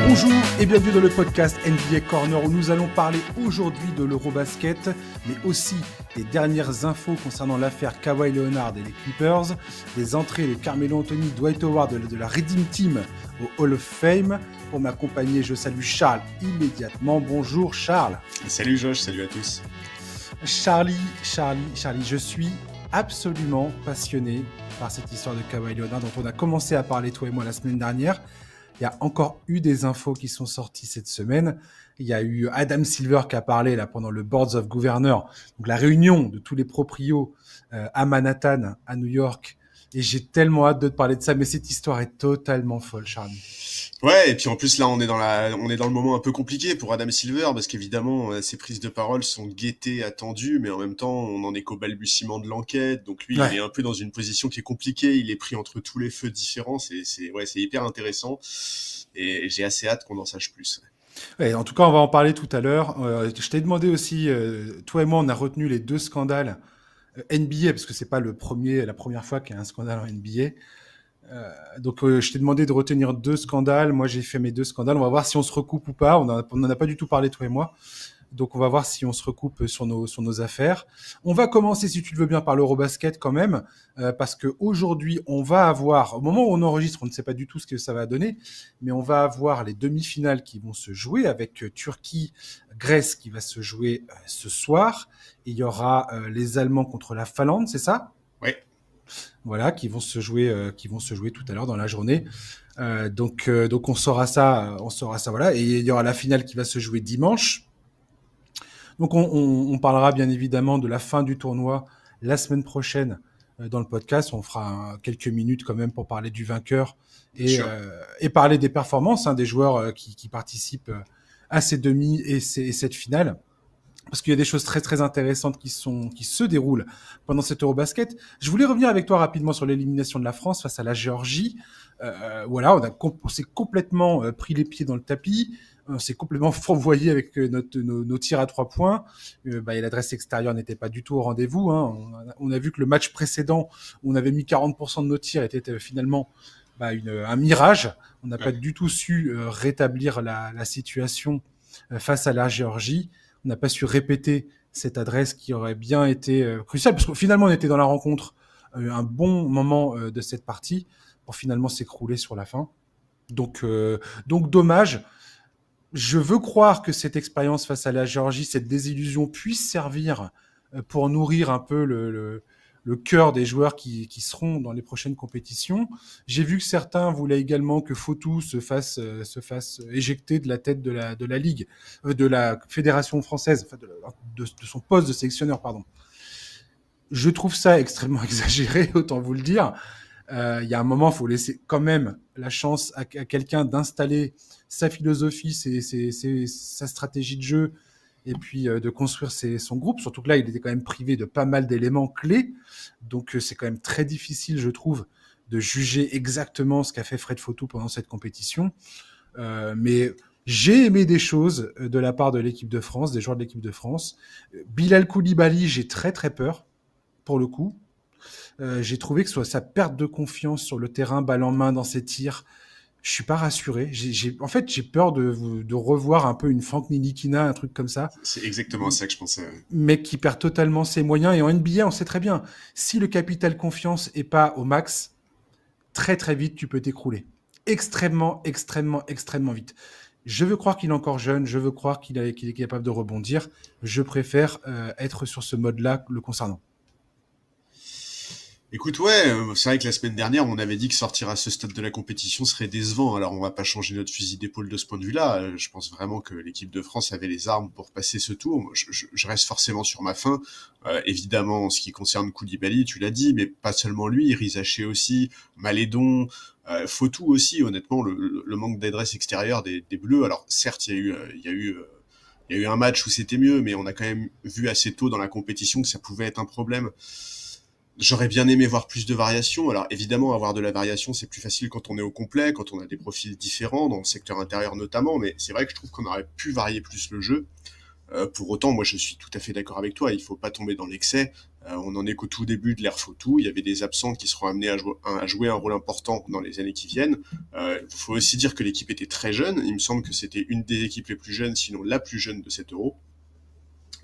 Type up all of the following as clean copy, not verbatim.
Bonjour et bienvenue dans le podcast NBA Corner où nous allons parler aujourd'hui de l'Eurobasket, mais aussi des dernières infos concernant l'affaire Kawhi Leonard et les Clippers, des entrées de Carmelo Anthony, Dwight Howard de la Redeem Team au Hall of Fame. Pour m'accompagner, je salue Charles immédiatement. Bonjour Charles. Salut Josh, salut à tous. Charlie, je suis absolument passionné par cette histoire de Kawhi Leonard dont on a commencé à parler toi et moi la semaine dernière. Il y a encore eu des infos qui sont sorties cette semaine. Il y a eu Adam Silver qui a parlé là pendant le Boards of Governors, donc la réunion de tous les proprios à Manhattan, à New York. Et j'ai tellement hâte de te parler de ça, mais cette histoire est totalement folle, Charlie. Ouais, et puis en plus là on est dans le moment un peu compliqué pour Adam Silver parce qu'évidemment ses prises de parole sont guettées, attendues, mais en même temps on en est qu'au balbutiement de l'enquête, donc lui il est un peu dans une position qui est compliquée, il est pris entre tous les feux différents, c'est hyper intéressant et j'ai assez hâte qu'on en sache plus. Ouais, en tout cas on va en parler tout à l'heure. Je t'ai demandé aussi, toi et moi on a retenu les deux scandales NBA parce que c'est pas la première fois qu'il y a un scandale en NBA. Donc je t'ai demandé de retenir deux scandales. Moi j'ai fait mes deux scandales. On va voir si on se recoupe ou pas. On n'en a pas du tout parlé toi et moi. Donc on va voir si on se recoupe sur nos affaires. On va commencer, si tu le veux bien, par l'Eurobasket quand même, parce que aujourd'hui on va avoir, au moment où on enregistre, on ne sait pas du tout ce que ça va donner, mais on va avoir les demi-finales qui vont se jouer avec Turquie-Grèce qui va se jouer ce soir. Et il y aura les Allemands contre la Finlande, c'est ça ? Oui. Voilà, qui vont se jouer tout à l'heure dans la journée. Donc on saura ça, voilà. Et il y aura la finale qui va se jouer dimanche. Donc on parlera bien évidemment de la fin du tournoi la semaine prochaine dans le podcast. On fera quelques minutes quand même pour parler du vainqueur et parler des performances des joueurs qui participent à ces demi et cette finale. Parce qu'il y a des choses très très intéressantes qui se déroulent pendant cet Eurobasket. Je voulais revenir avec toi rapidement sur l'élimination de la France face à la Géorgie. Voilà, on s'est complètement pris les pieds dans le tapis. On s'est complètement fourvoyé avec nos tirs à 3 points. Et l'adresse extérieure n'était pas du tout au rendez-vous. On a vu que le match précédent, où on avait mis 40% de nos tirs, était finalement un mirage. On n'a pas du tout su rétablir la situation face à la Géorgie. On n'a pas su répéter cette adresse qui aurait bien été cruciale, parce que finalement, on était dans la rencontre un bon moment de cette partie pour finalement s'écrouler sur la fin. Donc dommage. Je veux croire que cette expérience face à la Géorgie, cette désillusion puisse servir pour nourrir un peu le cœur des joueurs qui seront dans les prochaines compétitions. J'ai vu que certains voulaient également que Fotou se fasse éjecter de la tête de la Ligue, de la Fédération française, enfin de son poste de sélectionneur, pardon. Je trouve ça extrêmement exagéré, autant vous le dire. Il y a un moment, il faut laisser quand même la chance à quelqu'un d'installer sa philosophie, sa stratégie de jeu, et puis de construire son groupe. Surtout que là, il était quand même privé de pas mal d'éléments clés. Donc c'est quand même très difficile, je trouve, de juger exactement ce qu'a fait Fred Fotou pendant cette compétition. Mais j'ai aimé des choses de la part de l'équipe de France, des joueurs de l'équipe de France. Bilal Koulibaly, j'ai très très peur, pour le coup. J'ai trouvé que sa perte de confiance sur le terrain, balle en main dans ses tirs, je suis pas rassuré. J'ai peur de revoir un peu une Frank Ntilikina, un truc comme ça. C'est exactement ça que je pensais. Mais qui perd totalement ses moyens. Et en NBA, on sait très bien, si le capital confiance est pas au max, très très vite, tu peux t'écrouler. Extrêmement vite. Je veux croire qu'il est encore jeune, je veux croire qu'il est capable de rebondir. Je préfère être sur ce mode-là le concernant. Écoute, ouais, c'est vrai que la semaine dernière, on avait dit que sortir à ce stade de la compétition serait décevant. Alors, on va pas changer notre fusil d'épaule de ce point de vue-là. Je pense vraiment que l'équipe de France avait les armes pour passer ce tour. Je reste forcément sur ma faim. Évidemment, en ce qui concerne Koulibaly, tu l'as dit, mais pas seulement lui, Rizaché aussi, Malédon, Fotou aussi. Honnêtement, le manque d'adresse extérieure des Bleus. Alors, certes, il y a eu un match où c'était mieux, mais on a quand même vu assez tôt dans la compétition que ça pouvait être un problème. J'aurais bien aimé voir plus de variations. Alors évidemment, avoir de la variation, c'est plus facile quand on est au complet, quand on a des profils différents, dans le secteur intérieur notamment, mais c'est vrai que je trouve qu'on aurait pu varier plus le jeu. Pour autant, moi je suis tout à fait d'accord avec toi, il faut pas tomber dans l'excès. On en est qu'au tout début de l'ère Fotou. Il y avait des absents qui seront amenés à jouer un rôle important dans les années qui viennent. Faut aussi dire que l'équipe était très jeune. Il me semble que c'était une des équipes les plus jeunes, sinon la plus jeune de cet Euro.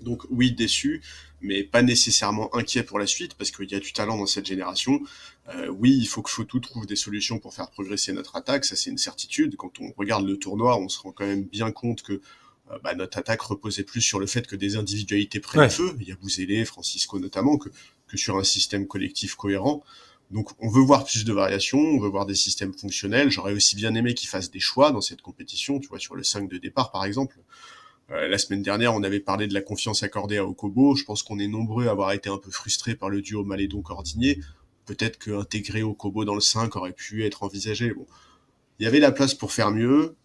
Donc oui, déçu, mais pas nécessairement inquiet pour la suite, parce qu'il y a du talent dans cette génération. Oui, il faut que Fotou trouve des solutions pour faire progresser notre attaque, ça c'est une certitude. Quand on regarde le tournoi, on se rend quand même bien compte que notre attaque reposait plus sur le fait que des individualités prennent le feu, il y a Bouzélé, Francisco notamment, que sur un système collectif cohérent. Donc on veut voir plus de variations, on veut voir des systèmes fonctionnels. J'aurais aussi bien aimé qu'ils fassent des choix dans cette compétition, tu vois, sur le 5 de départ par exemple. La semaine dernière, on avait parlé de la confiance accordée à Okobo. Je pense qu'on est nombreux à avoir été un peu frustrés par le duo Malédon-Cordigné. Peut-être que intégrer Okobo dans le 5 aurait pu être envisagé. Bon, il y avait la place pour faire mieux.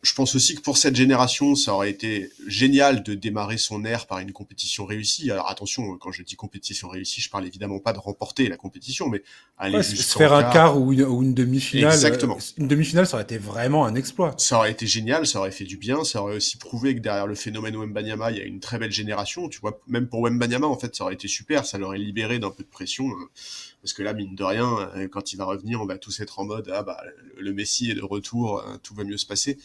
Je pense aussi que pour cette génération, ça aurait été génial de démarrer son ère par une compétition réussie. Alors attention, quand je dis compétition réussie, je parle évidemment pas de remporter la compétition, mais aller jusqu'en faire un quart ou une demi-finale. Exactement. Une demi-finale, ça aurait été vraiment un exploit. Ça aurait été génial, ça aurait fait du bien, ça aurait aussi prouvé que derrière le phénomène Wembanyama, il y a une très belle génération. Tu vois, même pour Wembanyama, en fait, ça aurait été super, ça l'aurait libéré d'un peu de pression. Parce que là, mine de rien, quand il va revenir, on va tous être en mode, le Messi est de retour, tout va mieux se passer.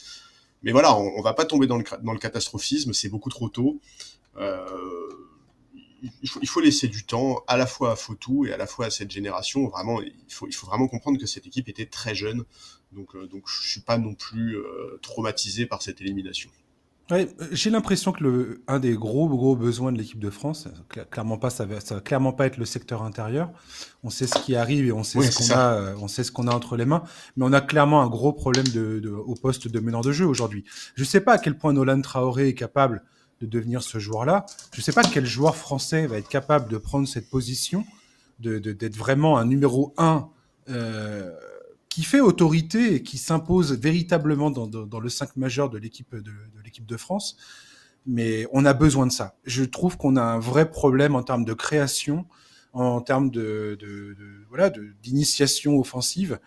Mais voilà, on va pas tomber dans le catastrophisme, c'est beaucoup trop tôt. Il faut laisser du temps à la fois à Fotou et à la fois à cette génération. Vraiment, il faut vraiment comprendre que cette équipe était très jeune. Donc je suis pas non plus traumatisé par cette élimination. Ouais, j'ai l'impression que un des gros besoins de l'équipe de France, clairement pas, ça va clairement pas être le secteur intérieur. On sait ce qui arrive et on sait on sait ce qu'on a entre les mains, mais on a clairement un gros problème au poste de meneur de jeu aujourd'hui. Je sais pas à quel point Nolan Traoré est capable de devenir ce joueur-là. Je sais pas quel joueur français va être capable de prendre cette position, d'être vraiment un numéro 1 qui fait autorité et qui s'impose véritablement dans le 5 majeur de l'équipe de France. Mais on a besoin de ça. Je trouve qu'on a un vrai problème en termes de création, en termes d'initiation offensive.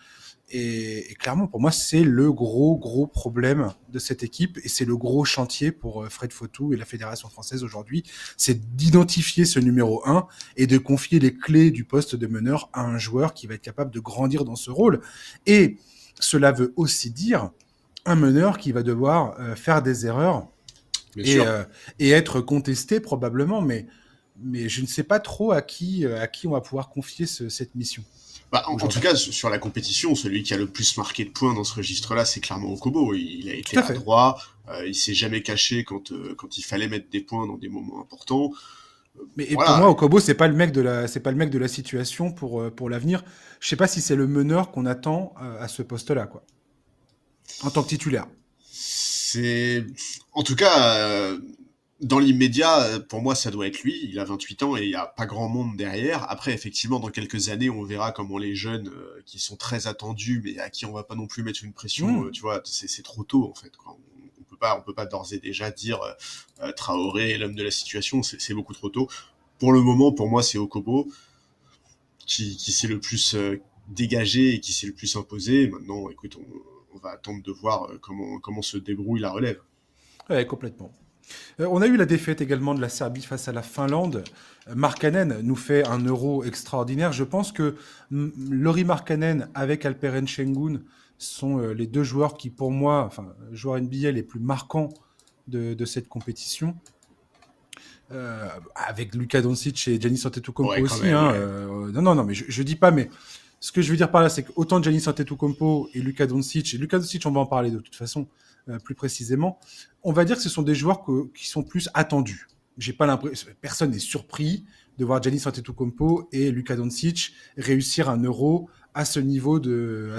Et clairement, pour moi, c'est le gros problème de cette équipe et c'est le gros chantier pour Fred Fotou et la Fédération française aujourd'hui. C'est d'identifier ce numéro 1 et de confier les clés du poste de meneur à un joueur qui va être capable de grandir dans ce rôle. Et cela veut aussi dire un meneur qui va devoir faire des erreurs et être contesté probablement, mais je ne sais pas trop à qui on va pouvoir confier cette mission. En tout cas, sur la compétition, celui qui a le plus marqué de points dans ce registre-là, c'est clairement Okobo. Il a été adroit, il s'est jamais caché quand il fallait mettre des points dans des moments importants. Mais voilà. Pour moi, Okobo, c'est pas le mec de la situation pour l'avenir. Je sais pas si c'est le meneur qu'on attend à ce poste-là, quoi. En tant que titulaire. En tout cas, dans l'immédiat, pour moi, ça doit être lui. Il a 28 ans et il n'y a pas grand monde derrière. Après, effectivement, dans quelques années, on verra comment les jeunes qui sont très attendus, mais à qui on va pas non plus mettre une pression, tu vois, c'est trop tôt, en fait, quoi. On peut pas d'ores et déjà dire Traoré est l'homme de la situation, c'est beaucoup trop tôt. Pour le moment, pour moi, c'est Okobo qui s'est le plus dégagé et qui s'est le plus imposé. Maintenant, écoute, on va attendre de voir comment se débrouille la relève. Ouais, complètement. On a eu la défaite également de la Serbie face à la Finlande. Markkanen nous fait un Euro extraordinaire. Je pense que Lauri Markkanen avec Alperen Şengün sont les deux joueurs qui, pour moi, joueurs NBA les plus marquants de cette compétition. Avec Luka Doncic et Giannis Antetokounmpo aussi. Non, mais je dis pas, mais ce que je veux dire par là, c'est qu'autant Giannis Antetokounmpo et Luka Doncic, on va en parler de toute façon plus précisément, on va dire que ce sont des joueurs qui sont plus attendus. J'ai pas l'impression, personne n'est surpris de voir Giannis Antetokounmpo et Luka Doncic réussir un Euro à ce niveau de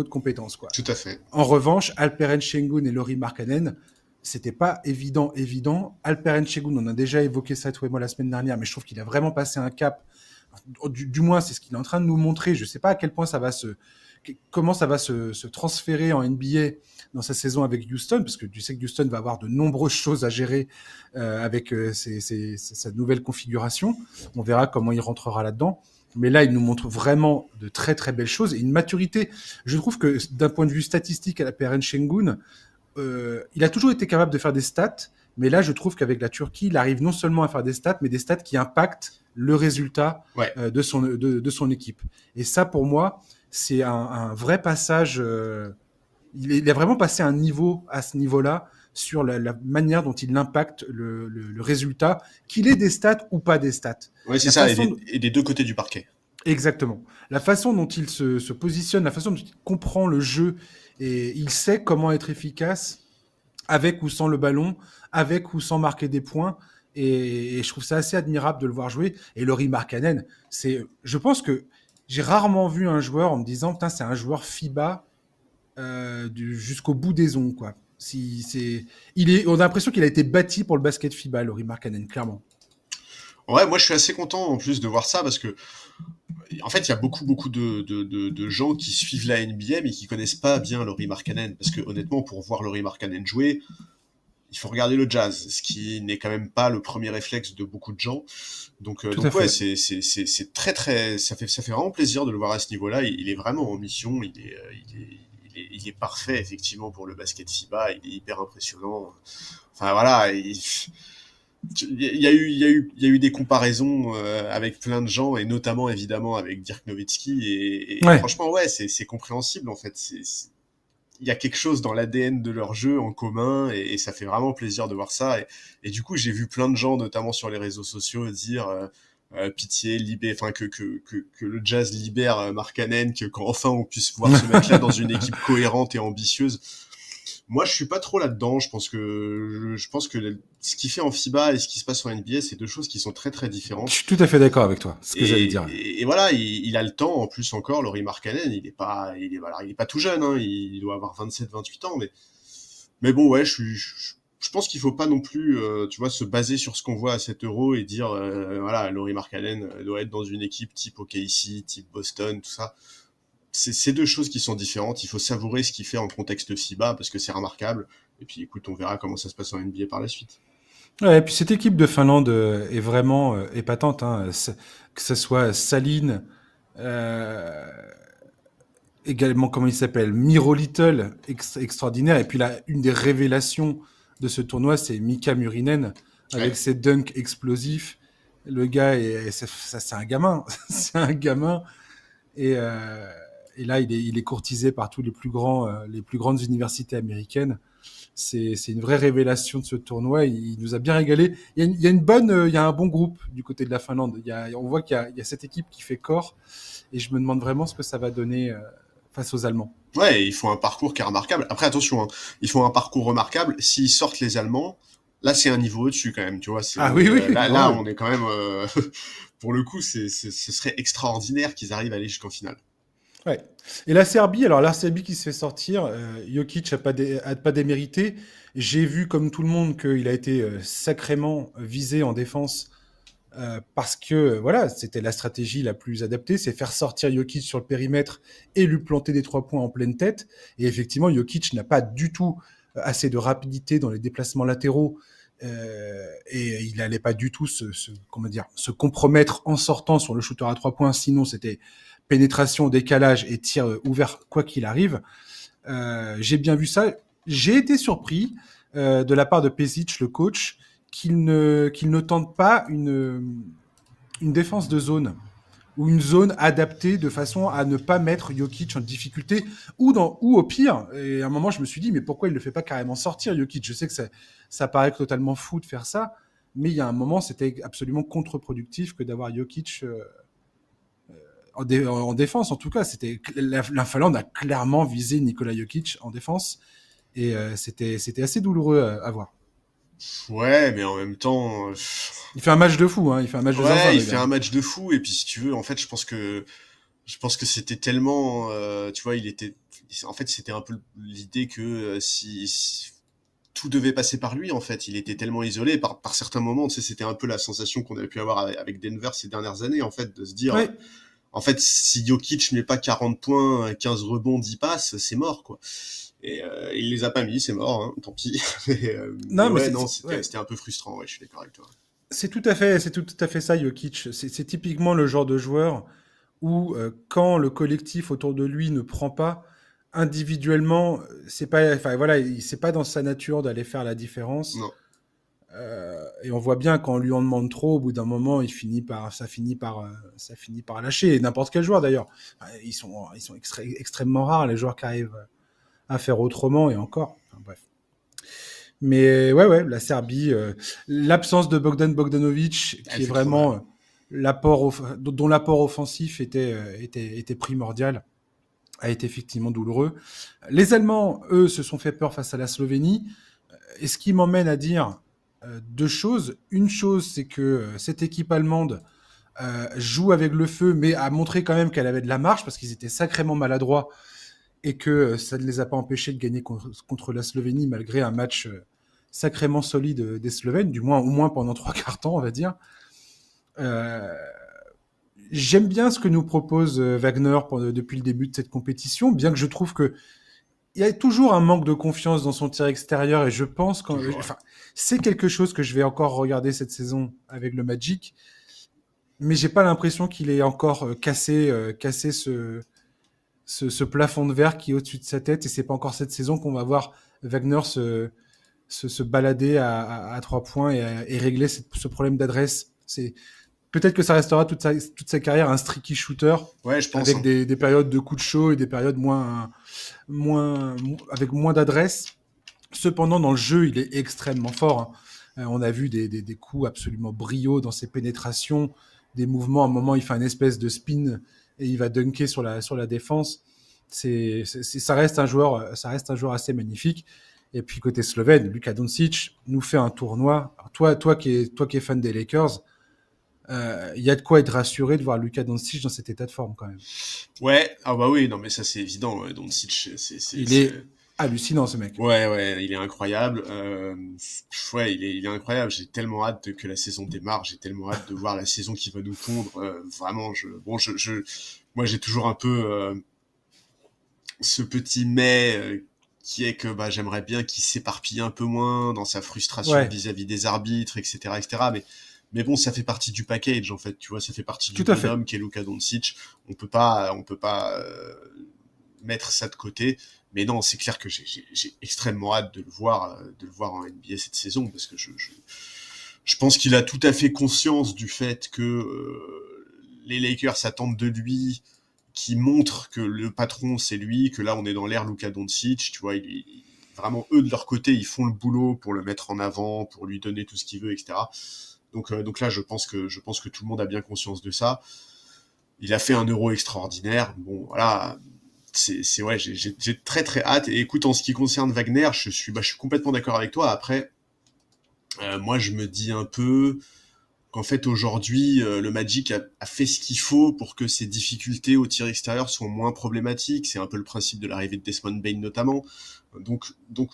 compétence, quoi. Tout à fait. En revanche, Alperen Şengün et Lauri Markkanen, c'était pas évident. Alperen Şengün, on a déjà évoqué ça toi et moi la semaine dernière, mais je trouve qu'il a vraiment passé un cap. Du moins, c'est ce qu'il est en train de nous montrer. Je sais pas à quel point comment ça va se transférer en NBA dans sa saison avec Houston, parce que tu sais que Houston va avoir de nombreuses choses à gérer avec sa nouvelle configuration. On verra comment il rentrera là-dedans. Mais là, il nous montre vraiment de très très belles choses et une maturité. Je trouve que d'un point de vue statistique à Alperen Şengün, il a toujours été capable de faire des stats, Mais là, je trouve qu'avec la Turquie, il arrive non seulement à faire des stats, mais des stats qui impactent le résultat Ouais. de son équipe. Et ça, pour moi, c'est un vrai passage. Il a vraiment passé un niveau à ce niveau-là sur la manière dont il impacte le résultat, qu'il ait des stats ou pas des stats. Ouais, c'est La ça, façon, et des deux côtés du parquet. exactement. La façon dont il se positionne, la façon dont il comprend le jeu, et il sait comment être efficace avec ou sans le ballon, avec ou sans marquer des points. Et je trouve ça assez admirable de le voir jouer. Et Lauri Markkanen, je pense que j'ai rarement vu un joueur en me disant, putain, c'est un joueur FIBA jusqu'au bout des ongles, quoi. On a l'impression qu'il a été bâti pour le basket FIBA, Lauri Markkanen, clairement. Ouais, moi je suis assez content en plus de voir ça parce que en fait, il y a beaucoup de gens qui suivent la NBA mais qui connaissent pas bien Lauri Markkanen parce que honnêtement, pour voir Lauri Markkanen jouer, il faut regarder le Jazz, ce qui n'est quand même pas le premier réflexe de beaucoup de gens. Tout à Donc ouais, fait. c'est très ça fait vraiment plaisir de le voir à ce niveau-là. Il est vraiment en mission, il est parfait effectivement pour le basket FIBA. Il est hyper impressionnant. Enfin voilà, il y a eu des comparaisons avec plein de gens et notamment évidemment avec Dirk Nowitzki et Ouais. franchement ouais c'est compréhensible en fait il y a quelque chose dans l'ADN de leur jeu en commun et ça fait vraiment plaisir de voir ça et du coup j'ai vu plein de gens notamment sur les réseaux sociaux dire pitié enfin que le Jazz libère Markkanen qu'enfin on puisse voir ce mec là dans une équipe cohérente et ambitieuse. Moi, je suis pas trop là-dedans. Je pense que ce qui fait en FIBA et ce qui se passe en NBA, c'est deux choses qui sont très très Je différentes. suis tout à fait d'accord avec toi. C'est ce que j'allais dire. Et voilà, il a le temps en plus encore. Lauri Markkanen, il est pas tout jeune. Hein, il doit avoir 27, 28 ans. Mais bon, ouais, je pense qu'il faut pas non plus, tu vois, se baser sur ce qu'on voit à 7 euros et dire, voilà, Lauri Markkanen doit être dans une équipe type OKC, type Boston, tout ça. C'est deux choses qui sont différentes. Il faut savourer ce qu'il fait en contexte FIBA parce que c'est remarquable. Et puis écoute, on verra comment ça se passe en NBA par la suite. Ouais, et puis cette équipe de Finlande est vraiment épatante, hein. Que ce soit Saline, euh, également, comment il s'appelle, Miro Little, extraordinaire. Et puis là, une des révélations de ce tournoi, c'est Mika Murinen, avec Ouais. ses dunks explosifs. Le gars, c'est un gamin. C'est un gamin. Et, euh, et là, il est courtisé par tous les plus grandes universités américaines. C'est une vraie révélation de ce tournoi. Il nous a bien régalé. Il y a un bon groupe du côté de la Finlande. On voit qu'il y a cette équipe qui fait corps. Et je me demande vraiment ce que ça va donner face aux Allemands. Ouais, ils font un parcours qui est remarquable. Après, attention, hein, ils font un parcours remarquable. S'ils sortent les Allemands, là, c'est un niveau au-dessus quand même. Tu vois, Ah oui, oui, là, ouais. on est quand même. Pour le coup, ce serait extraordinaire qu'ils arrivent à aller jusqu'en finale. Ouais. Et la Serbie, alors la Serbie qui se fait sortir, Jokic a pas démérité. J'ai vu comme tout le monde qu'il a été sacrément visé en défense parce que voilà, c'était la stratégie la plus adaptée, c'est faire sortir Jokic sur le périmètre et lui planter des 3 points en pleine tête. Et effectivement, Jokic n'a pas du tout assez de rapidité dans les déplacements latéraux et il n'allait pas du tout comment dire, se compromettre en sortant sur le shooter à 3 points. Sinon, c'était pénétration, décalage et tir ouvert quoi qu'il arrive. J'ai bien vu ça. J'ai été surpris de la part de Pesic, le coach, qu'il ne tente pas une défense de zone ou une zone adaptée de façon à ne pas mettre Jokic en difficulté ou au pire. Et à un moment, je me suis dit, mais pourquoi il ne le fait pas carrément sortir, Jokic? Je sais que ça paraît totalement fou de faire ça, mais il y a un moment, c'était absolument contre-productif que d'avoir Jokic en défense. En tout cas, la Finlande a clairement visé Nikola Jokic en défense et c'était assez douloureux à voir. Ouais, mais en même temps, Il fait un match de fou, hein. Il fait un match de zinzin, ouais, il le fait gars. un match de fou. Et puis, si tu veux, en fait, je pense que c'était tellement, tu vois, en fait, c'était un peu l'idée que si tout devait passer par lui, en fait, il était tellement isolé par certains moments. Tu sais, c'était un peu la sensation qu'on avait pu avoir avec Denver ces dernières années, en fait, de se dire, Ouais. en fait, si Jokic met pas 40 points, 15 rebonds, 10 passes, c'est mort, quoi. Et il les a pas mis, c'est mort, hein, tant pis. Mais Non, mais ouais, non, ouais. c'était un peu frustrant. Ouais, je suis d'accord avec toi. C'est tout à fait ça, Jokic. C'est typiquement le genre de joueur où quand le collectif autour de lui ne prend pas individuellement, c'est pas, enfin voilà, c'est pas dans sa nature d'aller faire la différence. Non. Et on voit bien quand on lui en demande trop, au bout d'un moment, ça finit par lâcher. Et n'importe quel joueur d'ailleurs. Ils sont extrêmement rares les joueurs qui arrivent à faire autrement et encore. Enfin, bref. Mais ouais, la Serbie, l'absence de Bogdan Bogdanovic, qui est vraiment dont l'apport offensif était primordial, a été effectivement douloureux. Les Allemands, eux, se sont fait peur face à la Slovénie. Et ce qui m'emmène à dire deux choses. Une chose, c'est que cette équipe allemande joue avec le feu, mais a montré quand même qu'elle avait de la marche parce qu'ils étaient sacrément maladroits et que ça ne les a pas empêchés de gagner contre la Slovénie malgré un match sacrément solide des Slovènes, au moins pendant 3/4 temps, on va dire. J'aime bien ce que nous propose Wagner depuis le début de cette compétition, bien que je trouve que il y a toujours un manque de confiance dans son tir extérieur et je pense c'est quelque chose que je vais encore regarder cette saison avec le Magic, mais j'ai pas l'impression qu'il ait encore cassé ce plafond de verre qui est au-dessus de sa tête et c'est pas encore cette saison qu'on va voir Wagner se balader à 3 points et régler ce problème d'adresse. Peut-être que ça restera toute sa carrière un streaky shooter, ouais, je pense, avec des périodes de coups de chaud et des périodes avec moins d'adresse. Cependant, dans le jeu, il est extrêmement fort. On a vu des coups absolument brillants dans ses pénétrations, des mouvements. À un moment, il fait une espèce de spin et il va dunker sur la défense. Ça reste un joueur assez magnifique. Et puis côté slovène, Luka Doncic nous fait un tournoi. Alors, toi qui es fan des Lakers, y a de quoi être rassuré de voir Luka Doncic dans cet état de forme quand même. Ouais, ah bah oui, non mais ça c'est évident. Doncic, il est hallucinant ce mec. Ouais, il est incroyable. Ouais, il est incroyable. J'ai tellement hâte que la saison démarre. J'ai tellement hâte de voir la saison qui va nous pondre. Vraiment, moi j'ai toujours un peu ce petit mais qui est que j'aimerais bien qu'il s'éparpille un peu moins dans sa frustration vis-à-vis des arbitres, etc., etc. Mais bon, ça fait partie du package en fait. Tu vois, ça fait partie du bonhomme qui est Luka Doncic. On peut pas mettre ça de côté. Mais non, c'est clair que j'ai extrêmement hâte de le voir en NBA cette saison parce que je pense qu'il a tout à fait conscience du fait que les Lakers attendent de lui, qui montre que le patron c'est lui, que là on est dans l'ère Luka Doncic, tu vois, vraiment eux de leur côté ils font le boulot pour le mettre en avant, pour lui donner tout ce qu'il veut, etc. Donc là je pense que tout le monde a bien conscience de ça. Il a fait un Euro extraordinaire. Bon voilà, ouais, j'ai très très hâte. Et écoute, en ce qui concerne Wagner, je suis complètement d'accord avec toi. Après, moi je me dis un peu qu'en fait aujourd'hui le Magic a fait ce qu'il faut pour que ses difficultés au tir extérieur soient moins problématiques. C'est un peu le principe de l'arrivée de Desmond Bane notamment. Donc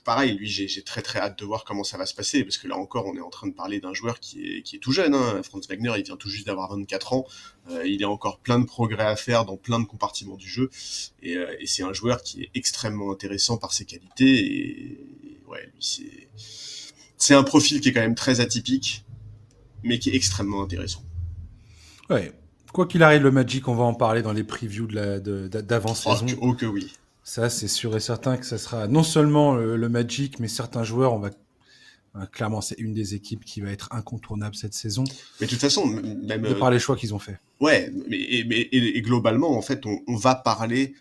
pareil, lui j'ai très très hâte de voir comment ça va se passer parce que là encore on est en train de parler d'un joueur qui est tout jeune. Franz Wagner, il vient tout juste d'avoir 24 ans. Il a encore plein de progrès à faire dans plein de compartiments du jeu et c'est un joueur qui est extrêmement intéressant par ses qualités et ouais, lui c'est un profil qui est quand même très atypique, mais qui est extrêmement intéressant. Ouais. Quoi qu'il arrive, le Magic, on va en parler dans les previews d'avant-saison. Oh que oui. Ça, c'est sûr et certain que ça sera non seulement le Magic, mais certains joueurs, clairement, c'est une des équipes qui va être incontournable cette saison. Mais de toute façon, même de par les choix qu'ils ont faits. Ouais, mais globalement, en fait, on va parler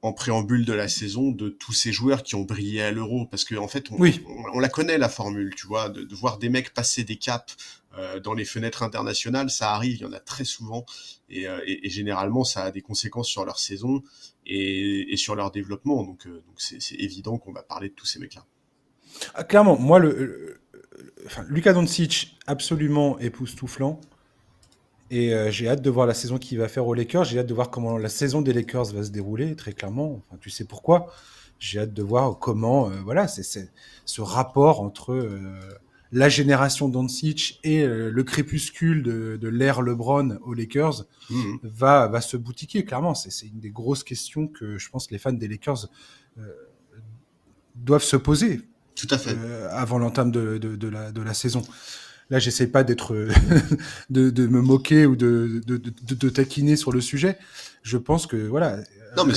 en préambule de la saison de tous ces joueurs qui ont brillé à l'Euro, parce que en fait, on la connaît la formule, tu vois, de voir des mecs passer des caps dans les fenêtres internationales, ça arrive, il y en a très souvent, et généralement, ça a des conséquences sur leur saison et sur leur développement. Donc c'est évident qu'on va parler de tous ces mecs-là. Ah, clairement, moi, Luka Doncic, absolument époustouflant. Et j'ai hâte de voir la saison qu'il va faire aux Lakers. J'ai hâte de voir comment la saison des Lakers va se dérouler, très clairement. Enfin, tu sais pourquoi. J'ai hâte de voir comment, c'est ce rapport entre la génération Doncic et le crépuscule de l'ère LeBron aux Lakers va se boutiquer. Clairement, c'est une des grosses questions que je pense que les fans des Lakers doivent se poser. Tout à fait. Avant l'entame de la saison. Là, j'essaie pas d'être de me moquer ou de taquiner sur le sujet. Je pense que voilà. Non, mais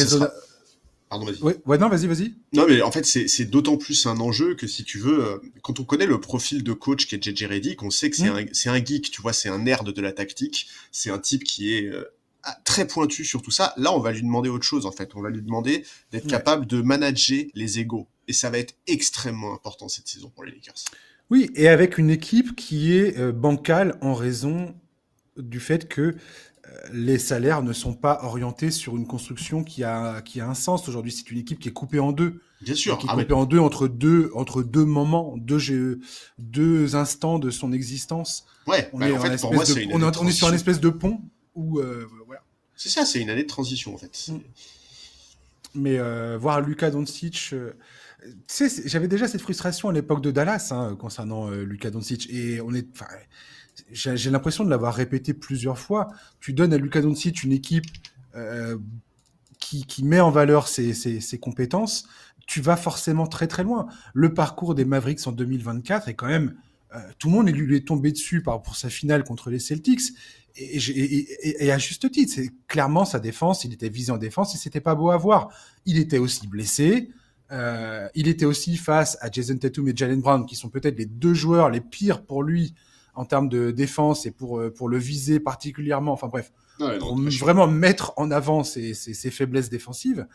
Pardon, vas-y. Ouais, non, vas-y. Non, mais en fait, c'est d'autant plus un enjeu que si tu veux, quand on connaît le profil de coach qu'est JJ Redick, on sait que c'est un geek, tu vois, c'est un nerd de la tactique, c'est un type qui est très pointu sur tout ça. Là, on va lui demander autre chose, en fait. On va lui demander d'être capable de manager les égos. Et ça va être extrêmement important cette saison pour les Lakers. Oui, et avec une équipe qui est bancale en raison du fait que les salaires ne sont pas orientés sur une construction qui a un sens aujourd'hui. C'est une équipe qui est coupée en deux. Bien sûr. Qui est coupée en deux entre deux moments, deux instants de son existence. Ouais, on est pour moi, c'est une année de transition. On est sur une espèce de pont où voilà. C'est ça, c'est une année de transition en fait. Mais voir Luka Doncic, tu sais, j'avais déjà cette frustration à l'époque de Dallas concernant Luka Doncic, et j'ai l'impression de l'avoir répété plusieurs fois. Tu donnes à Luka Doncic une équipe qui met en valeur ses compétences, tu vas forcément très très loin. Le parcours des Mavericks en 2024 est quand même... tout le monde lui est tombé dessus pour sa finale contre les Celtics, et à juste titre. C'est clairement sa défense, il était visé en défense et c'était pas beau à voir. Il était aussi blessé, il était aussi face à Jason Tatum et Jaylen Brown, qui sont peut-être les deux joueurs les pires pour lui en termes de défense et pour le viser particulièrement. Enfin bref, pour vraiment mettre en avant ses faiblesses défensives.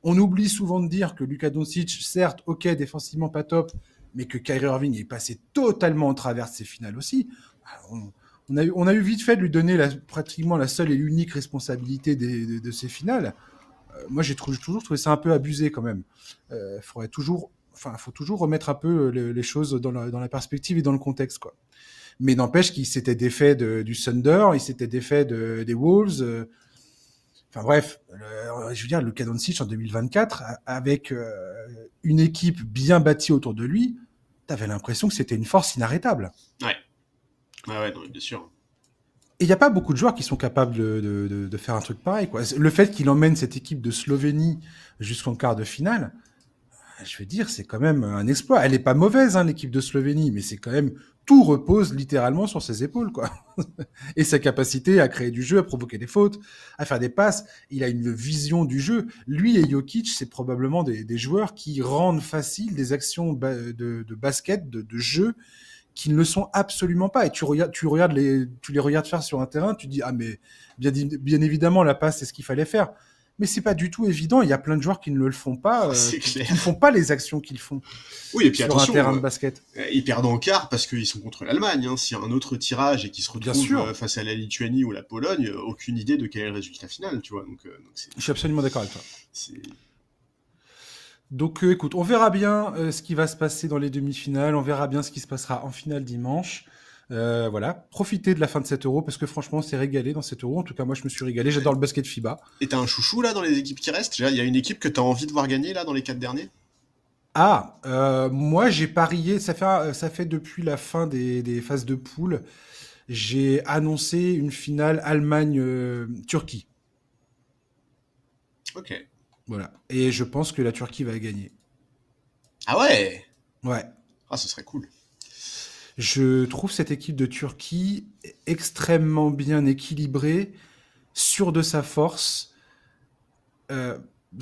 On oublie souvent de dire que Luka Doncic, certes, ok, défensivement pas top, mais que Kyrie Irving est passé totalement au travers de ses finales aussi. On a eu vite fait de lui donner pratiquement la seule et l'unique responsabilité de ces finales. Moi, j'ai toujours trouvé ça un peu abusé quand même. Faut toujours remettre un peu les choses dans la perspective et dans le contexte, quoi. Mais n'empêche qu'il s'était défait du Thunder, il s'était défait des Wolves. Enfin bref, je veux dire, Luka Doncic en 2024, avec une équipe bien bâtie autour de lui, t'avais l'impression que c'était une force inarrêtable. Ouais. Ouais, non, bien sûr. Et il n'y a pas beaucoup de joueurs qui sont capables de faire un truc pareil, quoi. Le fait qu'il emmène cette équipe de Slovénie jusqu'en quart de finale, je veux dire, c'est quand même un exploit. Elle n'est pas mauvaise, l'équipe de Slovénie, mais c'est quand même... Tout repose littéralement sur ses épaules, quoi. Et sa capacité à créer du jeu, à provoquer des fautes, à faire des passes. Il a une vision du jeu. Lui et Jokic, c'est probablement des joueurs qui rendent facile des actions de basket, de jeu, qui ne le sont absolument pas. Et tu les regardes faire sur un terrain, tu dis, ah, mais bien évidemment, la passe, c'est ce qu'il fallait faire. Mais c'est pas du tout évident. Il y a plein de joueurs qui ne le font pas, qui ne font pas les actions qu'ils font. Oui, et puis sur un terrain de basket. Ils perdent en quart parce qu'ils sont contre l'Allemagne. S'il y a un autre tirage et qu'ils se retrouvent face à la Lituanie ou la Pologne, aucune idée de quel est le résultat final, tu vois. Donc je suis absolument d'accord avec toi. Donc écoute, on verra bien ce qui va se passer dans les demi-finales, on verra bien ce qui se passera en finale dimanche. Voilà, profitez de la fin de cet Euro parce que franchement, on s'est régalé dans cet Euro. En tout cas, moi, je me suis régalé. J'adore le basket FIBA. Et t'as un chouchou là dans les équipes qui restent? Il y a une équipe que t'as envie de voir gagner là dans les 4 derniers? Moi, j'ai parié. Ça fait depuis la fin des phases de poule. J'ai annoncé une finale Allemagne-Turquie. Ok. Voilà. Et je pense que la Turquie va gagner. Ah ouais? Ouais. Ah, ce serait cool. Je trouve cette équipe de Turquie extrêmement bien équilibrée, sûre de sa force. Ils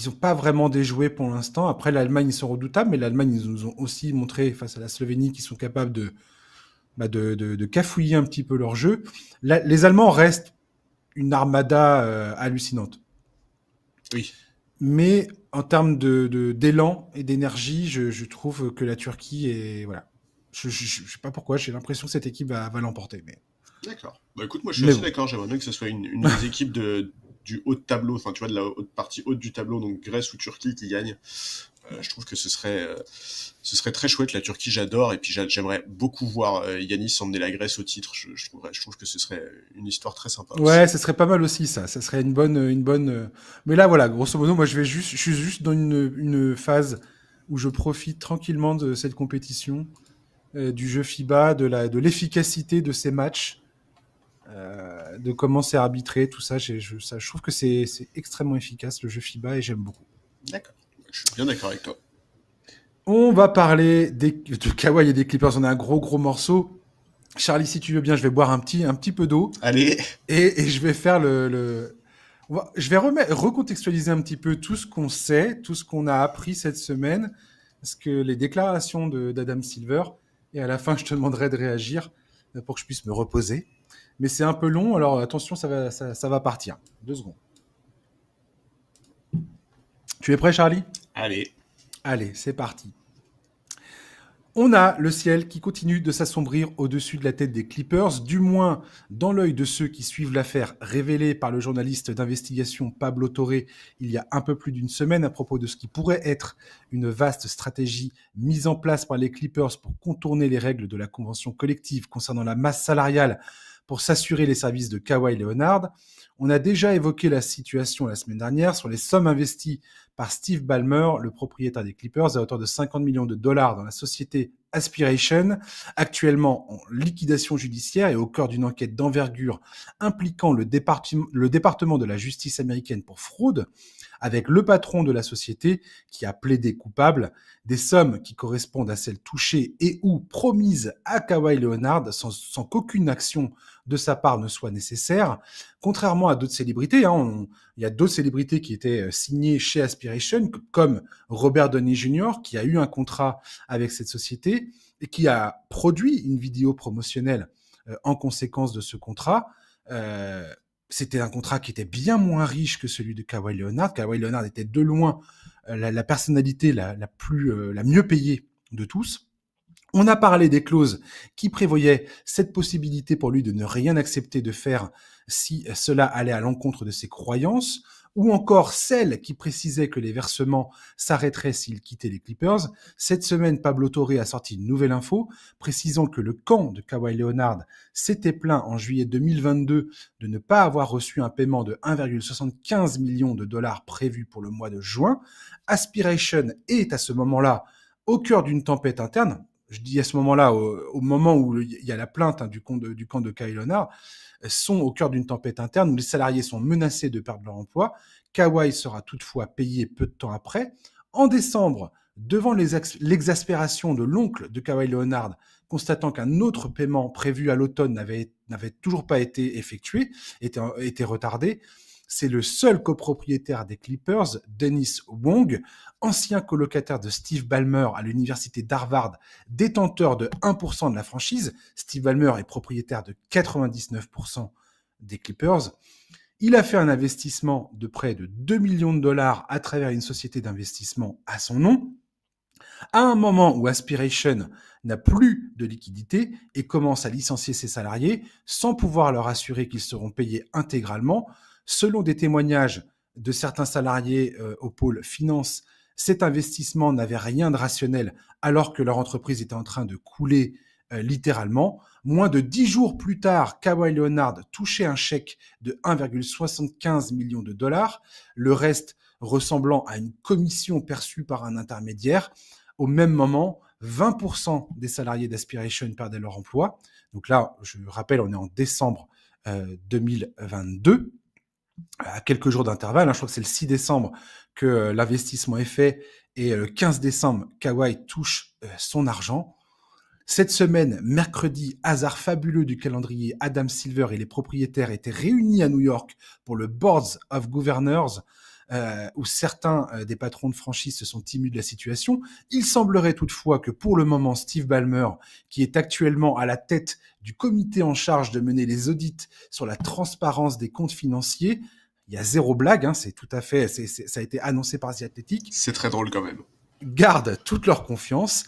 n'ont pas vraiment déjoué pour l'instant. Après, l'Allemagne, ils sont redoutables, mais l'Allemagne, ils nous ont aussi montré face à la Slovénie qu'ils sont capables de cafouiller un petit peu leur jeu. Les Allemands restent une armada hallucinante. Oui. Mais en termes d'élan et d'énergie, je trouve que la Turquie est... Voilà. Je sais pas pourquoi, j'ai l'impression que cette équipe va l'emporter. Mais... D'accord. Bah écoute, moi je suis assez d'accord, j'aimerais bien que ce soit une des équipes du haut de tableau, enfin tu vois, de la partie haute du tableau, donc Grèce ou Turquie qui gagne. Je trouve que ce serait très chouette. La Turquie, j'adore, et puis j'aimerais beaucoup voir Yanis emmener la Grèce au titre. Je trouve que ce serait une histoire très sympa. Ouais, ce serait pas mal aussi, ça serait une bonne. Mais là, voilà, grosso modo, moi je suis juste dans une phase où je profite tranquillement de cette compétition, du jeu FIBA, de l'efficacité de ces matchs, de comment c'est arbitré, tout ça. Je trouve que c'est extrêmement efficace le jeu FIBA et j'aime beaucoup. D'accord, je suis bien d'accord avec toi. On va parler de Kawhi et des Clippers. On a un gros morceau. Charlie, si tu veux bien, je vais boire un petit peu d'eau. Allez. Et je vais faire Je vais recontextualiser un petit peu tout ce qu'on sait, tout ce qu'on a appris cette semaine, parce que les déclarations d'Adam Silver, et à la fin, je te demanderai de réagir pour que je puisse me reposer. Mais c'est un peu long, alors attention, ça va partir. 2 secondes. Tu es prêt, Charlie? Allez. Allez, c'est parti. On a le ciel qui continue de s'assombrir au-dessus de la tête des Clippers, du moins dans l'œil de ceux qui suivent l'affaire révélée par le journaliste d'investigation Pablo Torre il y a un peu plus d'une semaine à propos de ce qui pourrait être une vaste stratégie mise en place par les Clippers pour contourner les règles de la convention collective concernant la masse salariale pour s'assurer les services de Kawhi Leonard. On a déjà évoqué la situation la semaine dernière sur les sommes investies par Steve Ballmer, le propriétaire des Clippers, à hauteur de 50 millions de dollars dans la société Aspiration, actuellement en liquidation judiciaire et au cœur d'une enquête d'envergure impliquant le département de la justice américaine pour fraude, avec le patron de la société qui a plaidé coupable, des sommes qui correspondent à celles touchées et ou promises à Kawhi Leonard sans qu'aucune action de sa part ne soit nécessaire. Contrairement à d'autres célébrités, il y a d'autres célébrités qui étaient signées chez Aspiration, comme Robert Downey Jr., qui a eu un contrat avec cette société et qui a produit une vidéo promotionnelle en conséquence de ce contrat. C'était un contrat qui était bien moins riche que celui de Kawhi Leonard. Kawhi Leonard était de loin la personnalité la mieux payée de tous. On a parlé des clauses qui prévoyaient cette possibilité pour lui de ne rien accepter de faire si cela allait à l'encontre de ses croyances, ou encore celles qui précisaient que les versements s'arrêteraient s'il quittait les Clippers. Cette semaine, Pablo Torre a sorti une nouvelle info précisant que le camp de Kawhi Leonard s'était plaint en juillet 2022 de ne pas avoir reçu un paiement de 1,75 million de dollars prévu pour le mois de juin. Aspiration est à ce moment-là au cœur d'une tempête interne. Je dis à ce moment-là, au moment où il y a la plainte du camp de Kawhi Leonard, sont au cœur d'une tempête interne où les salariés sont menacés de perdre leur emploi. Kawhi sera toutefois payé peu de temps après. En décembre, devant l'exaspération de l'oncle de Kawhi Leonard, constatant qu'un autre paiement prévu à l'automne n'avait toujours pas été effectué, était retardé, c'est le seul copropriétaire des Clippers, Dennis Wong, ancien colocataire de Steve Ballmer à l'université d'Harvard, détenteur de 1% de la franchise. Steve Ballmer est propriétaire de 99% des Clippers. Il a fait un investissement de près de 2 millions de dollars à travers une société d'investissement à son nom. À un moment où Aspiration n'a plus de liquidité et commence à licencier ses salariés sans pouvoir leur assurer qu'ils seront payés intégralement, selon des témoignages de certains salariés au pôle finance, cet investissement n'avait rien de rationnel alors que leur entreprise était en train de couler littéralement. Moins de 10 jours plus tard, Kawhi Leonard touchait un chèque de 1,75 million de dollars, le reste ressemblant à une commission perçue par un intermédiaire. Au même moment, 20% des salariés d'Aspiration perdaient leur emploi. Donc là, je rappelle, on est en décembre 2022. À quelques jours d'intervalle, je crois que c'est le 6 décembre que l'investissement est fait et le 15 décembre, Kawhi touche son argent. Cette semaine, mercredi, hasard fabuleux du calendrier, Adam Silver et les propriétaires étaient réunis à New York pour le Boards of Governors, où certains des patrons de franchise se sont émus de la situation. Il semblerait toutefois que pour le moment, Steve Ballmer, qui est actuellement à la tête du comité en charge de mener les audits sur la transparence des comptes financiers, il y a zéro blague, c'est tout à fait, ça a été annoncé par The Athletic. C'est très drôle quand même. Gardent toute leur confiance.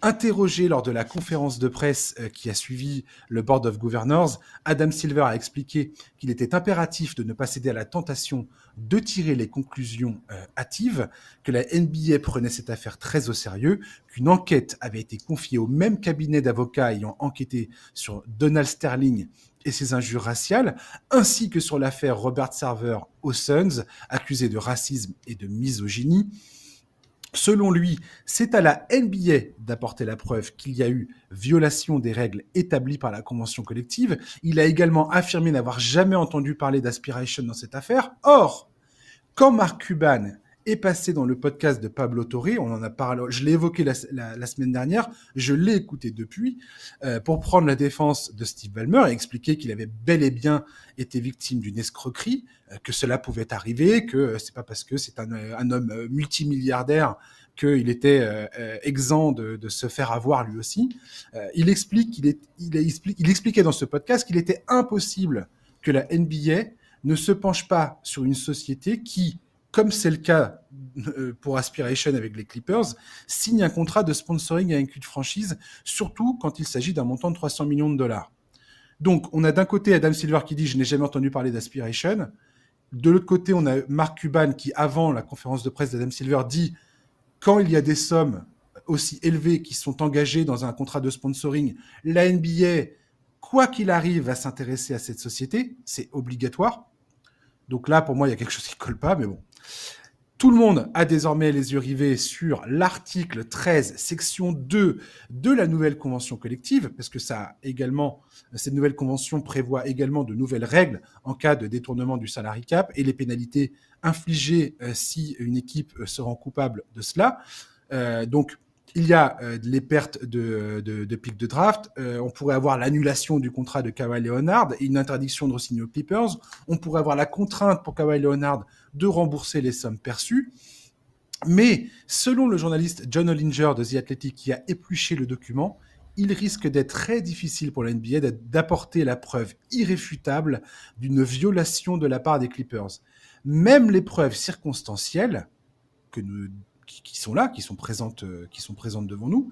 Interrogé lors de la conférence de presse qui a suivi le Board of Governors, Adam Silver a expliqué qu'il était impératif de ne pas céder à la tentation de tirer les conclusions hâtives, que la NBA prenait cette affaire très au sérieux, qu'une enquête avait été confiée au même cabinet d'avocats ayant enquêté sur Donald Sterling et ses injures raciales, ainsi que sur l'affaire Robert Sarver aux Suns, accusé de racisme et de misogynie. Selon lui, c'est à la NBA d'apporter la preuve qu'il y a eu violation des règles établies par la convention collective. Il a également affirmé n'avoir jamais entendu parler d'Aspiration dans cette affaire. Or, quand Mark Cuban est passé dans le podcast de Pablo Torre. On en a parlé, je l'ai évoqué la semaine dernière, je l'ai écouté depuis, pour prendre la défense de Steve Ballmer et expliquer qu'il avait bel et bien été victime d'une escroquerie, que cela pouvait arriver, que c'est pas parce que c'est un homme multimilliardaire qu'il était exempt de se faire avoir lui aussi. Il expliquait dans ce podcast qu'il était impossible que la NBA ne se penche pas sur une société qui, comme c'est le cas pour Aspiration avec les Clippers, signe un contrat de sponsoring avec une franchise, surtout quand il s'agit d'un montant de 300 millions de dollars. Donc, on a d'un côté Adam Silver qui dit « Je n'ai jamais entendu parler d'Aspiration ». De l'autre côté, on a Mark Cuban qui, avant la conférence de presse d'Adam Silver, dit « Quand il y a des sommes aussi élevées qui sont engagées dans un contrat de sponsoring, la NBA, quoi qu'il arrive, va s'intéresser à cette société. C'est obligatoire. » Donc là, pour moi, il y a quelque chose qui ne colle pas, mais bon. Tout le monde a désormais les yeux rivés sur l'article 13, section 2 de la nouvelle convention collective, parce que cette nouvelle convention prévoit également de nouvelles règles en cas de détournement du salary cap et les pénalités infligées si une équipe se rend coupable de cela. Donc, il y a les pertes de pics de draft. On pourrait avoir l'annulation du contrat de Kawhi Leonard et une interdiction de re-signer aux Clippers. On pourrait avoir la contrainte pour Kawhi Leonard de rembourser les sommes perçues. Mais selon le journaliste John Hollinger de The Athletic qui a épluché le document, il risque d'être très difficile pour la NBA d'apporter la preuve irréfutable d'une violation de la part des Clippers. Même les preuves circonstancielles qui sont là, qui sont présentes devant nous,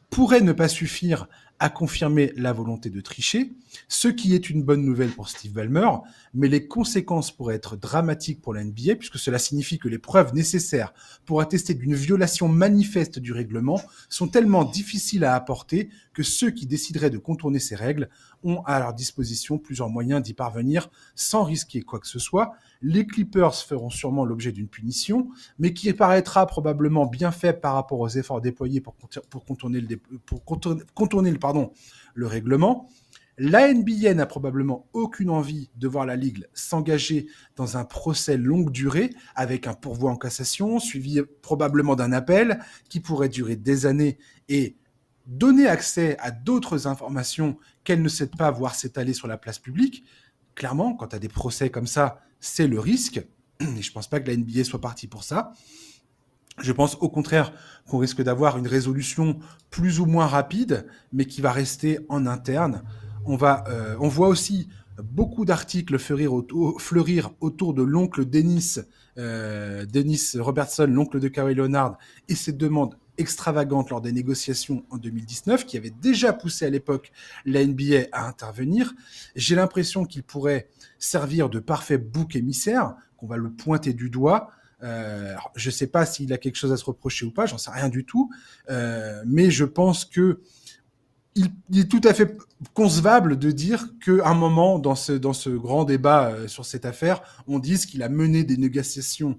pourraient ne pas suffire à confirmer la volonté de tricher, ce qui est une bonne nouvelle pour Steve Ballmer, mais les conséquences pourraient être dramatiques pour la NBA, puisque cela signifie que les preuves nécessaires pour attester d'une violation manifeste du règlement sont tellement difficiles à apporter que ceux qui décideraient de contourner ces règles ont à leur disposition plusieurs moyens d'y parvenir sans risquer quoi que ce soit. Les Clippers feront sûrement l'objet d'une punition, mais qui paraîtra probablement bien faible par rapport aux efforts déployés pour contourner le règlement. La NBA n'a probablement aucune envie de voir la Ligue s'engager dans un procès longue durée avec un pourvoi en cassation, suivi probablement d'un appel qui pourrait durer des années et donner accès à d'autres informations qu'elle ne souhaite pas voir s'étaler sur la place publique. Clairement, quand tu as des procès comme ça, c'est le risque. Et je ne pense pas que la NBA soit partie pour ça. Je pense au contraire qu'on risque d'avoir une résolution plus ou moins rapide, mais qui va rester en interne. On voit aussi beaucoup d'articles fleurir autour de l'oncle Dennis Robertson, l'oncle de Kawhi Leonard, et ses demandes extravagantes lors des négociations en 2019, qui avait déjà poussé à l'époque la NBA à intervenir. J'ai l'impression qu'il pourrait servir de parfait bouc émissaire, qu'on va le pointer du doigt. Je ne sais pas s'il a quelque chose à se reprocher ou pas, j'en sais rien du tout, mais je pense que il est tout à fait concevable de dire qu'à un moment, dans ce grand débat sur cette affaire, on dise qu'il a mené des négociations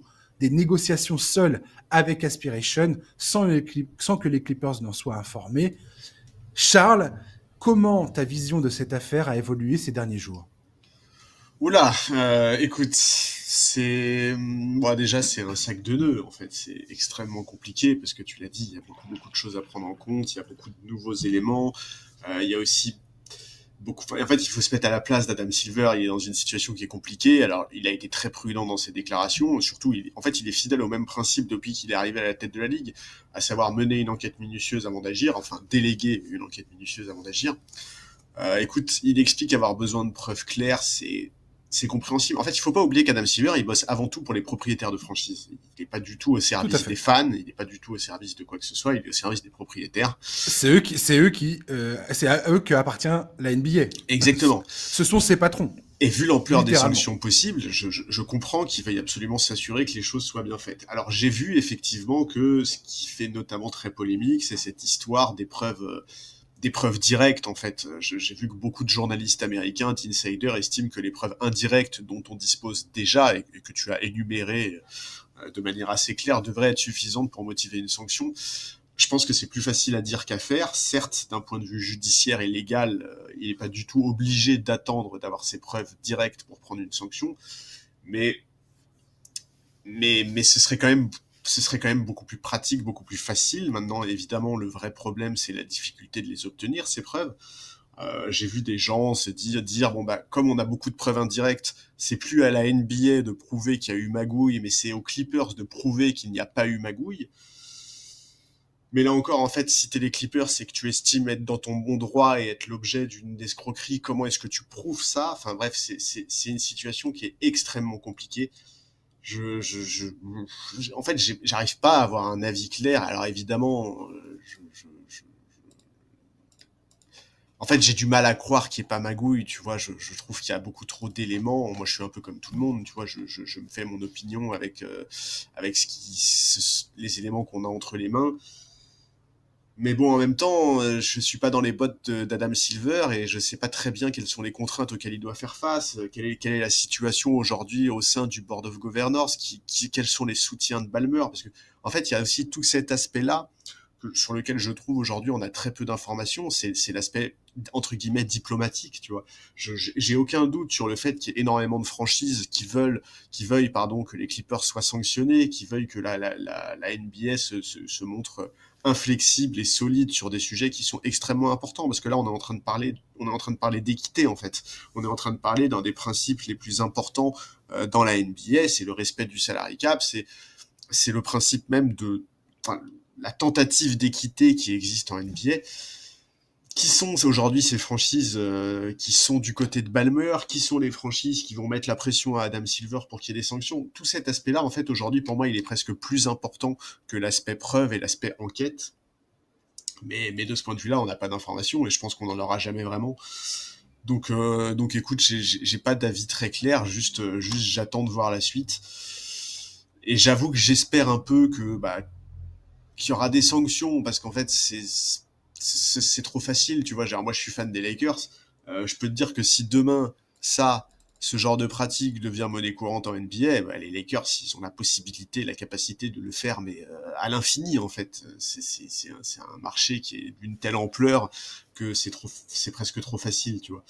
seules avec Aspiration sans que les Clippers n'en soient informés. Charles, comment ta vision de cette affaire a évolué ces derniers jours ? Oula, écoute, déjà c'est un sac de nœuds en fait, c'est extrêmement compliqué parce que tu l'as dit, il y a beaucoup de choses à prendre en compte, il y a beaucoup de nouveaux éléments, il y a aussi en fait il faut se mettre à la place d'Adam Silver, il est dans une situation qui est compliquée, alors il a été très prudent dans ses déclarations, surtout il est fidèle au même principe depuis qu'il est arrivé à la tête de la ligue, à savoir mener une enquête minutieuse avant d'agir, enfin déléguer une enquête minutieuse avant d'agir. Écoute, il explique avoir besoin de preuves claires, c'est compréhensible. En fait, il faut pas oublier qu'Adam Silver, il bosse avant tout pour les propriétaires de franchise. Il n'est pas du tout au service des fans, il n'est pas du tout au service de quoi que ce soit, il est au service des propriétaires. C'est à eux qu'appartient la NBA. Exactement. Ce sont ses patrons. Et vu l'ampleur des sanctions possibles, je comprends qu'il veuille absolument s'assurer que les choses soient bien faites. Alors, j'ai vu effectivement que ce qui fait notamment très polémique, c'est cette histoire des preuves directes, en fait. J'ai vu que beaucoup de journalistes américains, d'insiders, estiment que les preuves indirectes dont on dispose déjà et que tu as énumérées de manière assez claire devraient être suffisantes pour motiver une sanction. Je pense que c'est plus facile à dire qu'à faire. Certes, d'un point de vue judiciaire et légal, il n'est pas du tout obligé d'attendre d'avoir ces preuves directes pour prendre une sanction. Mais ce serait quand même ce serait quand même beaucoup plus pratique, beaucoup plus facile. Maintenant, évidemment, le vrai problème, c'est la difficulté de les obtenir, ces preuves. J'ai vu des gens se dire bon bah comme on a beaucoup de preuves indirectes, c'est plus à la NBA de prouver qu'il y a eu magouille, mais c'est aux Clippers de prouver qu'il n'y a pas eu magouille. Mais là encore, en fait, si t'es les Clippers, c'est que tu estimes être dans ton bon droit et être l'objet d'une escroquerie. Comment est-ce que tu prouves ça? Enfin bref, c'est une situation qui est extrêmement compliquée. En fait, j'arrive pas à avoir un avis clair. Alors évidemment, en fait, j'ai du mal à croire qu'il n'y ait pas magouille, tu vois. Je trouve qu'il y a beaucoup trop d'éléments. Moi, je suis un peu comme tout le monde, tu vois. Je me fais mon opinion avec les éléments qu'on a entre les mains. Mais bon, en même temps, je suis pas dans les bottes d'Adam Silver et je sais pas très bien quelles sont les contraintes auxquelles il doit faire face, quelle est la situation aujourd'hui au sein du Board of Governors, quels sont les soutiens de Ballmer, parce que en fait, il y a aussi tout cet aspect-là sur lequel je trouve aujourd'hui on a très peu d'informations, c'est l'aspect entre guillemets diplomatique, tu vois. J'ai aucun doute sur le fait qu'il y ait énormément de franchises qui veuillent pardon que les Clippers soient sanctionnés, qui veuillent que la NBA se montre inflexible et solide sur des sujets qui sont extrêmement importants, parce que là on est en train de parler d'équité en fait. On est en train de parler d'un des principes les plus importants dans la NBA, c'est le respect du salary cap, c'est le principe même de la tentative d'équité qui existe en NBA. Qui sont aujourd'hui ces franchises qui sont du côté de Ballmer, qui sont les franchises qui vont mettre la pression à Adam Silver pour qu'il y ait des sanctions. Tout cet aspect-là, en fait, aujourd'hui, pour moi, il est presque plus important que l'aspect preuve et l'aspect enquête. Mais de ce point de vue-là, on n'a pas d'informations et je pense qu'on n'en aura jamais vraiment. Donc écoute, j'ai pas d'avis très clair, juste j'attends de voir la suite. Et j'avoue que j'espère un peu qu'il y aura des sanctions, parce qu'en fait, c'est trop facile, tu vois. Genre, moi, je suis fan des Lakers. Je peux te dire que si demain, ce genre de pratique devient monnaie courante en NBA, bah, les Lakers, ils ont la possibilité, la capacité de le faire, mais à l'infini, en fait. C'est un marché qui est d'une telle ampleur que c'est presque trop facile, tu vois.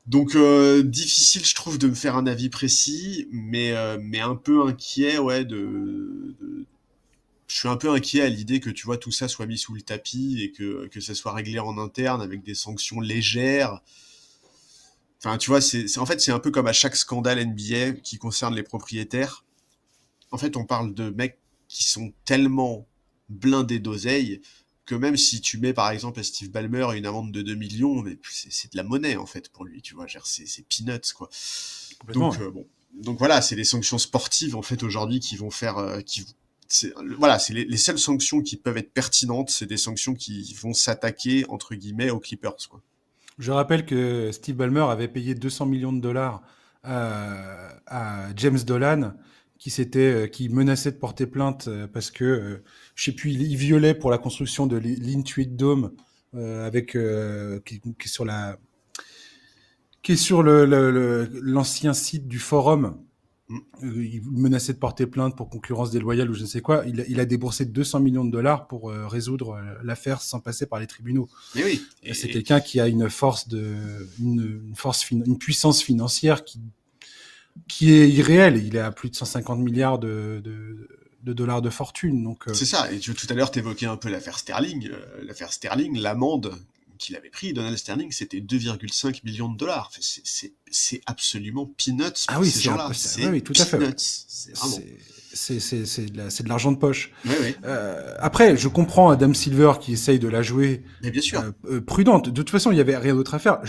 Donc difficile, je trouve, de me faire un avis précis, mais un peu inquiet, ouais, je suis un peu inquiet à l'idée que, tu vois, tout ça soit mis sous le tapis et que ça soit réglé en interne avec des sanctions légères. Enfin, tu vois, en fait, c'est un peu comme à chaque scandale NBA qui concerne les propriétaires. En fait, on parle de mecs qui sont tellement blindés d'oseille que même si tu mets, par exemple, à Steve Ballmer une amende de 2 millions, mais c'est de la monnaie, en fait, pour lui, tu vois. C'est peanuts, quoi. Donc, bon. Donc voilà, c'est les sanctions sportives, en fait, aujourd'hui, qui vont faire... voilà, c'est les seules sanctions qui peuvent être pertinentes, c'est des sanctions qui vont s'attaquer, entre guillemets, aux Clippers, quoi. Je rappelle que Steve Ballmer avait payé 200 millions de dollars à James Dolan, qui menaçait de porter plainte parce que, je sais plus, il violait pour la construction de l'Intuit Dome qui est sur l'ancien site du Forum. Il menaçait de porter plainte pour concurrence déloyale ou je ne sais quoi. Il a déboursé 200 millions de dollars pour résoudre l'affaire sans passer par les tribunaux. Mais oui. C'est quelqu'un qui a une puissance financière qui est irréelle. Il est à plus de 150 milliards de dollars de fortune. Donc, c'est ça. Et tout à l'heure, t'évoquais un peu l'affaire Sterling. L'affaire Sterling, l'amende qu'il avait pris, Donald Sterling, c'était 2,5 millions de dollars. C'est absolument peanuts. Ah oui, c'est gens-là. Oui, tout à fait. C'est de l'argent de poche. Oui, oui. Après, je comprends Adam Silver qui essaye de la jouer mais bien sûr. Prudente. De toute façon, il n'y avait rien d'autre à faire.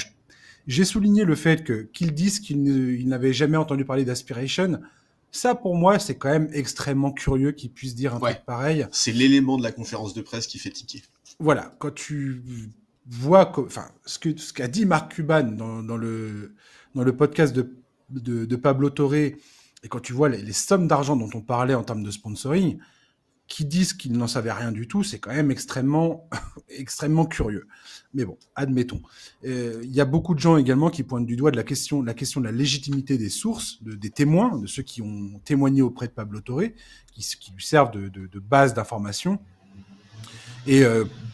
J'ai souligné le fait qu'ils disent qu'ils n'avaient jamais entendu parler d'Aspiration. Ça, pour moi, c'est quand même extrêmement curieux qu'ils puissent dire un truc pareil. C'est l'élément de la conférence de presse qui fait tiquer. Voilà, quand tu vois, ce qu'a dit Mark Cuban dans le podcast de Pablo Torre, et quand tu vois les sommes d'argent dont on parlait en termes de sponsoring, qui disent qu'ils n'en savaient rien du tout, c'est quand même extrêmement, extrêmement curieux. Mais bon, admettons. Il y a beaucoup de gens également qui pointent du doigt la question de la légitimité des sources, des témoins, de ceux qui ont témoigné auprès de Pablo Torre, qui lui servent de base d'information. Et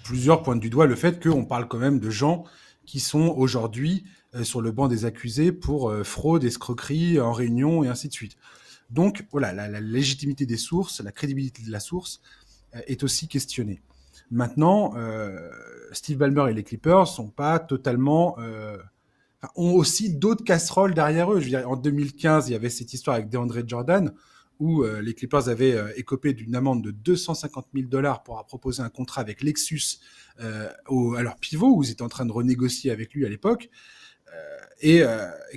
plusieurs pointent du doigt le fait qu'on parle quand même de gens qui sont aujourd'hui sur le banc des accusés pour fraude, escroquerie, en réunion et ainsi de suite. Donc, voilà, la légitimité des sources, la crédibilité de la source est aussi questionnée. Maintenant, Steve Ballmer et les Clippers sont pas totalement... ont aussi d'autres casseroles derrière eux. Je veux dire, en 2015, il y avait cette histoire avec DeAndre Jordan, où les Clippers avaient écopé d'une amende de $250,000 pour proposer un contrat avec Lexus à leur pivot, où ils étaient en train de renégocier avec lui à l'époque. Et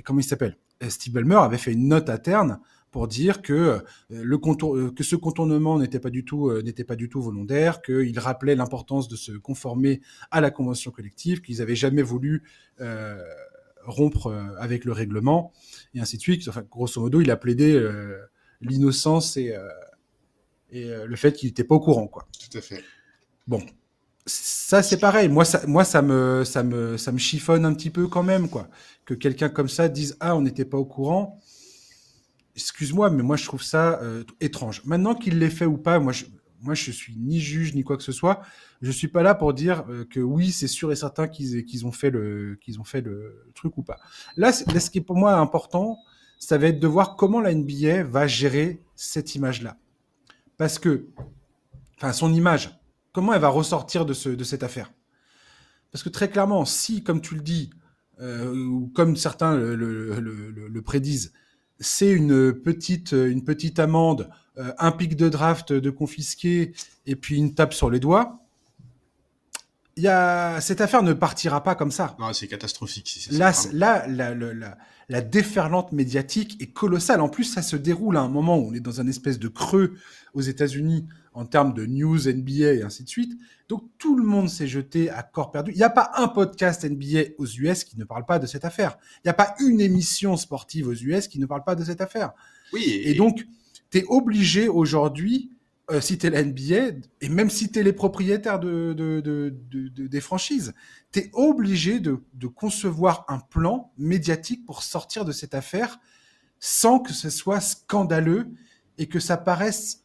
comment il s'appelle ? Steve Ballmer avait fait une note interne pour dire que que ce contournement n'était pas du tout volontaire, qu'il rappelait l'importance de se conformer à la convention collective, qu'ils n'avaient jamais voulu rompre avec le règlement, et ainsi de suite. Enfin, grosso modo, il a plaidé l'innocence et le fait qu'il n'était pas au courant, quoi. Tout à fait. Bon, ça c'est pareil. Moi, ça me chiffonne un petit peu quand même, quoi. Que quelqu'un comme ça dise on n'était pas au courant. Excuse-moi, mais moi je trouve ça étrange. Maintenant qu'il l'ait fait ou pas, moi je suis ni juge ni quoi que ce soit. Je suis pas là pour dire que oui, c'est sûr et certain qu'ils ont fait le truc ou pas. Là, ce qui est pour moi important, ça va être de voir comment la NBA va gérer cette image-là. Parce que, enfin, son image, comment elle va ressortir de cette affaire. Parce que très clairement, si, comme tu le dis, ou comme certains le prédisent, c'est une petite amende, un pic de draft de confisqué et puis une tape sur les doigts, cette affaire ne partira pas comme ça. Non, c'est catastrophique. Si La déferlante médiatique est colossale. En plus, ça se déroule à un moment où on est dans un espèce de creux aux États-Unis en termes de news NBA et ainsi de suite. Donc, tout le monde s'est jeté à corps perdu. Il n'y a pas un podcast NBA aux US qui ne parle pas de cette affaire. Il n'y a pas une émission sportive aux US qui ne parle pas de cette affaire. Oui. Et donc, tu es obligé aujourd'hui, si tu es la NBA, et même si tu es les propriétaires des franchises, tu es obligé de concevoir un plan médiatique pour sortir de cette affaire sans que ce soit scandaleux et que ça paraisse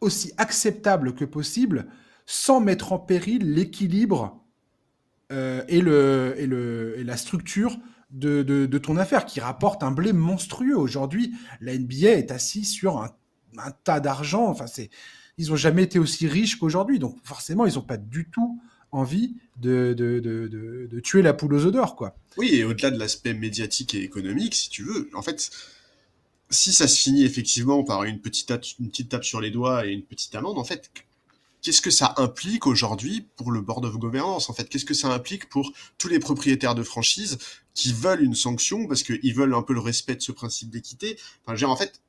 aussi acceptable que possible, sans mettre en péril l'équilibre et la structure de ton affaire, qui rapporte un blé monstrueux. Aujourd'hui, la NBA est assise sur un tas d'argent. Enfin, ils n'ont jamais été aussi riches qu'aujourd'hui. Donc, forcément, ils n'ont pas du tout envie de tuer la poule aux œufs d'or, quoi. Oui, et au-delà de l'aspect médiatique et économique, si tu veux, en fait, si ça se finit effectivement par une petite tape sur les doigts et une petite amende, en fait, qu'est-ce que ça implique aujourd'hui pour le Board of Governance, en fait? Qu'est-ce que ça implique pour tous les propriétaires de franchises qui veulent une sanction parce qu'ils veulent un peu le respect de ce principe d'équité? Enfin, en fait,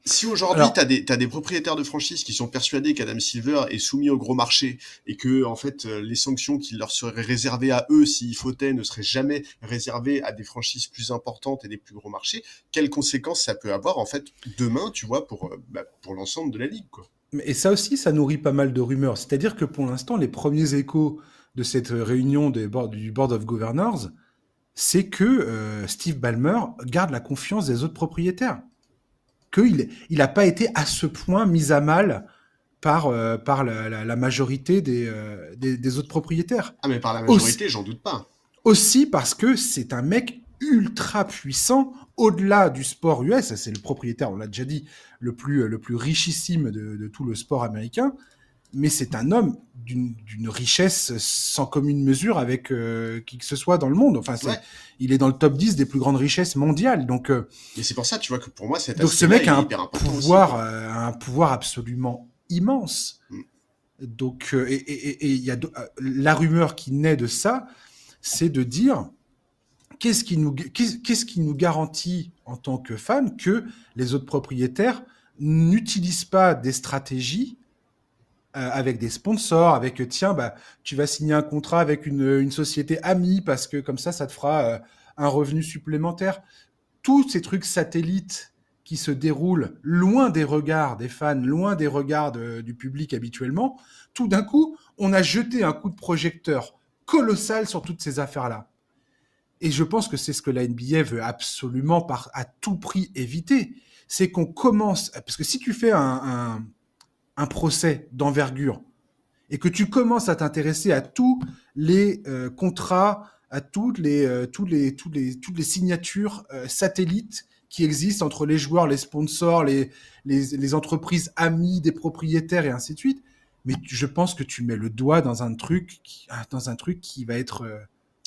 si aujourd'hui t'as des propriétaires de franchises qui sont persuadés qu'Adam Silver est soumis au gros marché et que en fait les sanctions qui leur seraient réservées à eux s'ils fautaient ne seraient jamais réservées à des franchises plus importantes et des plus gros marchés, quelles conséquences ça peut avoir en fait demain, tu vois, pour l'ensemble de la ligue, quoi. Et ça aussi, ça nourrit pas mal de rumeurs. C'est-à-dire que pour l'instant, les premiers échos de cette réunion du Board of Governors, c'est que Steve Ballmer garde la confiance des autres propriétaires. Qu'il n'a pas été à ce point mis à mal par la majorité des autres propriétaires. Ah, mais par la majorité, j'en doute pas. Aussi parce que c'est un mec ultra puissant, au-delà du sport US, c'est le propriétaire, on l'a déjà dit, le plus richissime de tout le sport américain, mais c'est un homme d'une richesse sans commune mesure avec qui que ce soit dans le monde. Enfin, il est dans le top 10 des plus grandes richesses mondiales. Donc, et c'est pour ça, tu vois, que pour moi, donc ce mec a un pouvoir absolument immense. Donc, et il y a la rumeur qui naît de ça, c'est de dire qu'est-ce qui nous garantit en tant que fans que les autres propriétaires n'utilisent pas des stratégies avec des sponsors, avec tiens, tu vas signer un contrat avec une société amie parce que comme ça te fera un revenu supplémentaire. Tous ces trucs satellites qui se déroulent loin des regards des fans, loin des regards du public habituellement, tout d'un coup, on a jeté un coup de projecteur colossal sur toutes ces affaires-là. Et je pense que c'est ce que la NBA veut absolument à tout prix éviter. C'est qu'on commence... Parce que si tu fais un procès d'envergure et que tu commences à t'intéresser à tous les contrats, à toutes les signatures satellites qui existe entre les joueurs, les sponsors, les entreprises amies des propriétaires et ainsi de suite. Mais je pense que tu mets le doigt dans un truc qui va être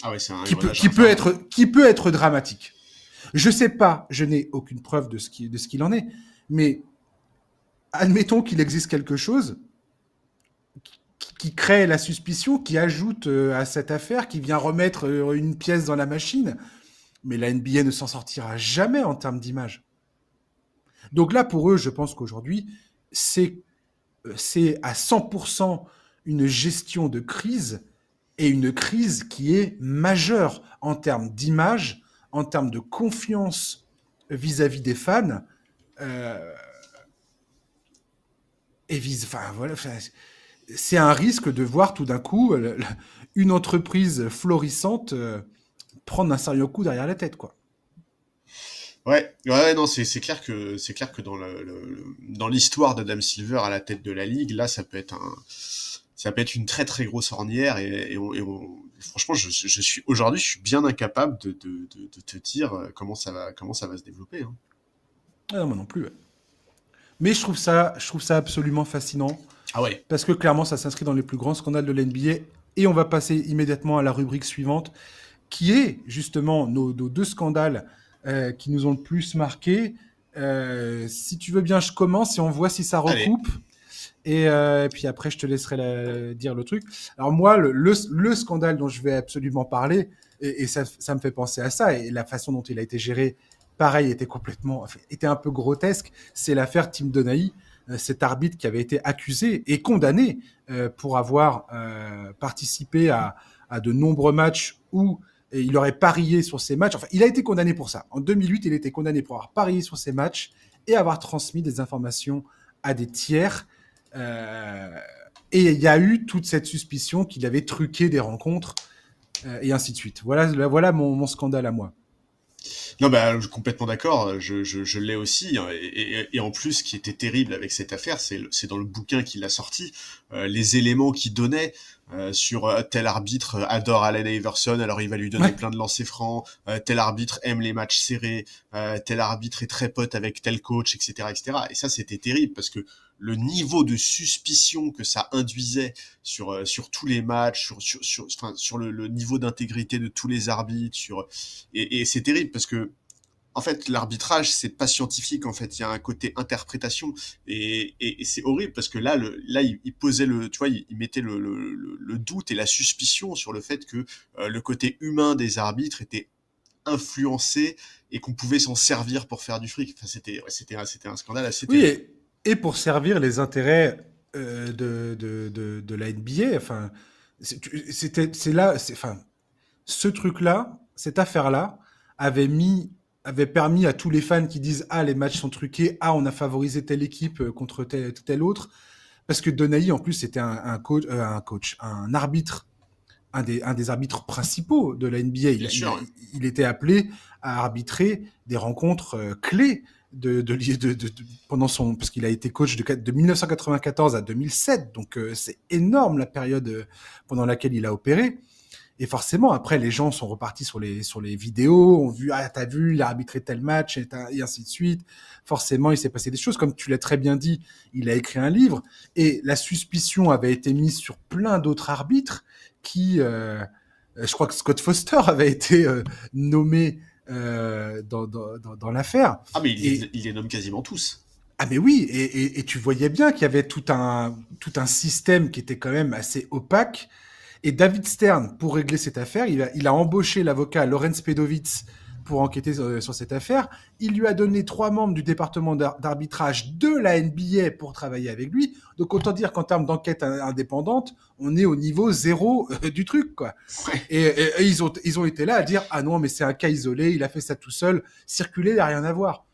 Ah ouais, c'est un qui peut être dramatique. Je sais pas, je n'ai aucune preuve de ce qu'il en est, mais admettons qu'il existe quelque chose qui crée la suspicion, qui ajoute à cette affaire, qui vient remettre une pièce dans la machine. Mais la NBA ne s'en sortira jamais en termes d'image. Donc là, pour eux, je pense qu'aujourd'hui, c'est à 100% une gestion de crise, et une crise qui est majeure en termes d'image, en termes de confiance vis-à-vis des fans. Voilà, c'est un risque de voir tout d'un coup une entreprise florissante prendre un sérieux coup derrière la tête, quoi. Ouais, non, c'est clair que dans l'histoire d'Adam Silver à la tête de la ligue, là, ça peut être une très très grosse ornière franchement, aujourd'hui, je suis bien incapable de te dire comment ça va se développer, hein. Ah non, moi non plus. Ouais. Mais je trouve ça absolument fascinant. Ah ouais. Parce que clairement, ça s'inscrit dans les plus grands scandales de l'NBA. Et on va passer immédiatement à la rubrique suivante, qui est justement nos deux scandales qui nous ont le plus marqué. Si tu veux bien, je commence et on voit si ça recoupe. Et puis après, je te laisserai dire le truc. Alors moi, le scandale dont je vais absolument parler, et ça me fait penser à ça, et la façon dont il a été géré, pareil, était un peu grotesque. C'est l'affaire Tim Donaghy, cet arbitre qui avait été accusé et condamné pour avoir participé à de nombreux matchs où il aurait parié sur ces matchs. Enfin, il a été condamné pour ça. En 2008, il a été condamné pour avoir parié sur ces matchs et avoir transmis des informations à des tiers. Et il y a eu toute cette suspicion qu'il avait truqué des rencontres et ainsi de suite. Voilà mon scandale à moi. Non, bah, je suis complètement d'accord. Je l'ai aussi. Et en plus, ce qui était terrible avec cette affaire, c'est dans le bouquin qu'il a sorti, les éléments qu'il donnait sur tel arbitre adore Allen Iverson, alors il va lui donner plein de lancers francs. Tel arbitre aime les matchs serrés. Tel arbitre est très pote avec tel coach, etc., etc. Et ça, c'était terrible parce que le niveau de suspicion que ça induisait sur tous les matchs, sur le niveau d'intégrité de tous les arbitres, et c'est terrible parce que en fait l'arbitrage c'est pas scientifique, en fait il y a un côté interprétation et c'est horrible parce que là il posait il mettait le doute et la suspicion sur le fait que le côté humain des arbitres était influencé et qu'on pouvait s'en servir pour faire du fric. Enfin, c'était un scandale assez terrible. Oui, et pour servir les intérêts de la NBA. Enfin, ce truc-là, cette affaire-là, avait permis à tous les fans qui disent ah les matchs sont truqués, ah on a favorisé telle équipe contre telle autre, parce que Donaghy en plus c'était un arbitre, un des arbitres principaux de la NBA. Il était appelé à arbitrer des rencontres clés pendant parce qu'il a été coach de 1994 à 2007, donc c'est énorme la période pendant laquelle il a opéré. Et forcément, après, les gens sont repartis sur les vidéos, ont vu, ah, t'as vu, il a arbitré tel match, et ainsi de suite. Forcément, il s'est passé des choses. Comme tu l'as très bien dit, il a écrit un livre, et la suspicion avait été mise sur plein d'autres arbitres qui, je crois que Scott Foster avait été nommé dans l'affaire. Ah, mais il les nomme quasiment tous. Ah mais oui, et tu voyais bien qu'il y avait tout un système qui était quand même assez opaque. Et David Stern, pour régler cette affaire, il a embauché l'avocat Lorenz Pedowitz pour enquêter sur cette affaire. Il lui a donné 3 membres du département d'arbitrage de la NBA pour travailler avec lui. Donc autant dire qu'en termes d'enquête indépendante, on est au niveau 0 du truc, quoi. Ouais. Et ils ont été là à dire ah non mais c'est un cas isolé, il a fait ça tout seul, circuler, il n'y a rien à voir.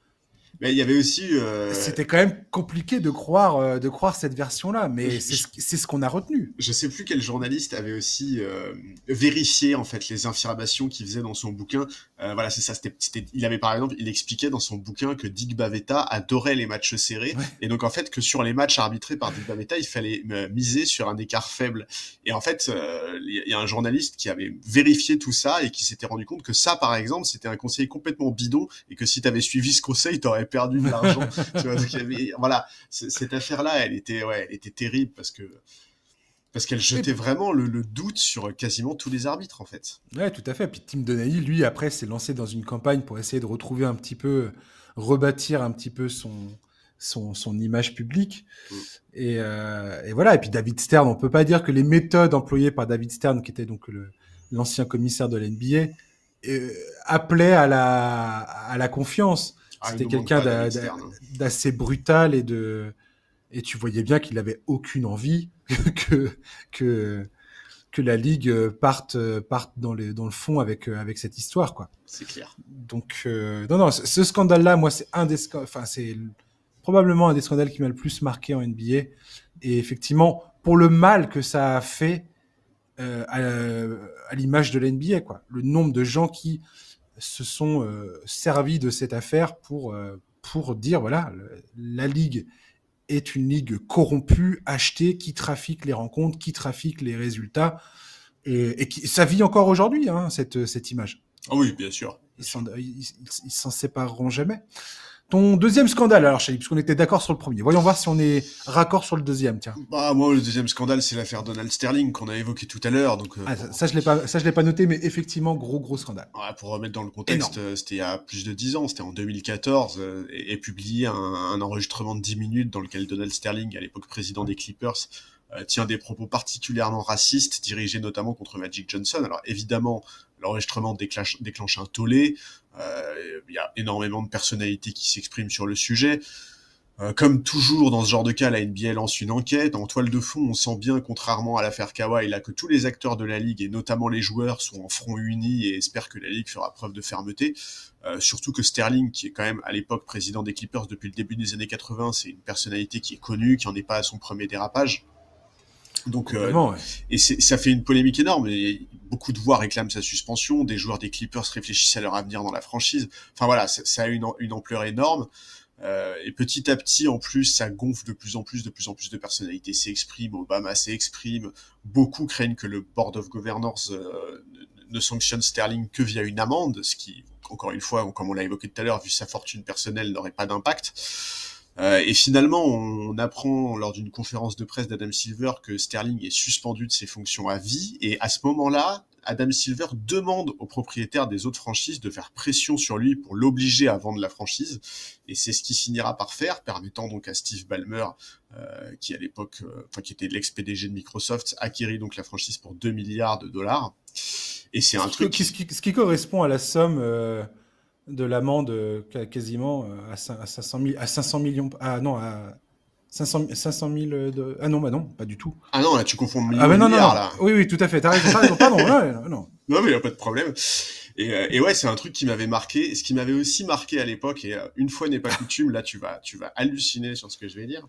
Mais il y avait aussi. C'était quand même compliqué de croire cette version-là, mais c'est ce qu'on a retenu. Je sais plus quel journaliste avait aussi vérifié en fait les affirmations qu'il faisait dans son bouquin. Voilà, c'est ça. Il avait par exemple, il expliquait dans son bouquin que Dick Bavetta adorait les matchs serrés, Ouais. et donc en fait que sur les matchs arbitrés par Dick Bavetta, il fallait miser sur un écart faible. Et en fait, il y a un journaliste qui avait vérifié tout ça et qui s'était rendu compte que ça, par exemple, c'était un conseil complètement bidon, et que si tu avais suivi ce conseil, t'aurais perdu de l'argent. Tu vois, donc il y avait, voilà, cette affaire-là, elle était terrible parce qu'elle jetait vraiment le doute sur quasiment tous les arbitres, en fait. Ouais, tout à fait. Puis Tim Donaghy, lui, après, s'est lancé dans une campagne pour essayer de retrouver un petit peu, rebâtir un petit peu son image publique. Mm. Et voilà. Et puis David Stern, on peut pas dire que les méthodes employées par David Stern, qui était donc l'ancien commissaire de l'NBA, appelaient à la confiance. C'était quelqu'un d'assez brutal et tu voyais bien qu'il avait aucune envie que la ligue parte dans le fond avec cette histoire, quoi. C'est clair. Donc non, ce scandale-là, moi, c'est probablement un des scandales qui m'a le plus marqué en NBA. Et effectivement, pour le mal que ça a fait à l'image de l'NBA, quoi. Le nombre de gens qui se sont servis de cette affaire pour dire, voilà, la ligue est une ligue corrompue, achetée, qui trafique les rencontres, qui trafique les résultats. Et ça vit encore aujourd'hui, hein, cette image. Ah oui, bien sûr. Ils s'en sépareront jamais. Ton deuxième scandale, alors, Charlie, puisqu'on était d'accord sur le premier. Voyons voir si on est raccord sur le deuxième, tiens. Bah, moi, le deuxième scandale, c'est l'affaire Donald Sterling qu'on a évoqué tout à l'heure. Donc, ça, je l'ai pas noté, mais effectivement, gros scandale. Ouais, pour remettre dans le contexte, c'était il y a plus de 10 ans, c'était en 2014, et publié un enregistrement de 10 minutes dans lequel Donald Sterling, à l'époque président des Clippers, tient des propos particulièrement racistes, dirigés notamment contre Magic Johnson. Alors évidemment, l'enregistrement déclenche un tollé, il y a énormément de personnalités qui s'expriment sur le sujet. Comme toujours dans ce genre de cas, la NBA lance une enquête. En toile de fond, on sent bien, contrairement à l'affaire Kawhi, là, que tous les acteurs de la Ligue, et notamment les joueurs, sont en front uni et espèrent que la Ligue fera preuve de fermeté. Surtout que Sterling, qui est quand même à l'époque président des Clippers depuis le début des années 80, c'est une personnalité qui est connue, qui en est pas à son premier dérapage. Donc, ouais. Et ça fait une polémique énorme. Et beaucoup de voix réclament sa suspension. Des joueurs des Clippers réfléchissent à leur avenir dans la franchise. Enfin voilà, ça a une ampleur énorme. Et petit à petit, en plus, ça gonfle de plus en plus de personnalités s'expriment. Obama s'exprime. Beaucoup craignent que le Board of Governors ne sanctionne Sterling que via une amende, ce qui, encore une fois, comme on l'a évoqué tout à l'heure, vu sa fortune personnelle, n'aurait pas d'impact. Et finalement, on apprend lors d'une conférence de presse d'Adam Silver que Sterling est suspendu de ses fonctions à vie. Et à ce moment-là, Adam Silver demande aux propriétaires des autres franchises de faire pression sur lui pour l'obliger à vendre la franchise. Et c'est ce qu'il finira par faire, permettant donc à Steve Ballmer, qui à l'époque, qui était l'ex-PDG de Microsoft, acquérir donc la franchise pour 2 milliards de dollars. Et c'est un truc... Ce qui correspond à la somme de l'amende quasiment à 500 millions... Ah non, à 500 000 de... Ah non, bah non, pas du tout. Ah non, là, tu confonds millions ah bah non, milliards, non. là. Oui, tout à fait. T'as raison. Pardon, non. Non, mais il n'y a pas de problème. Et ouais, c'est un truc qui m'avait marqué. Ce qui m'avait aussi marqué à l'époque, et une fois n'est pas coutume, là, tu vas halluciner sur ce que je vais dire.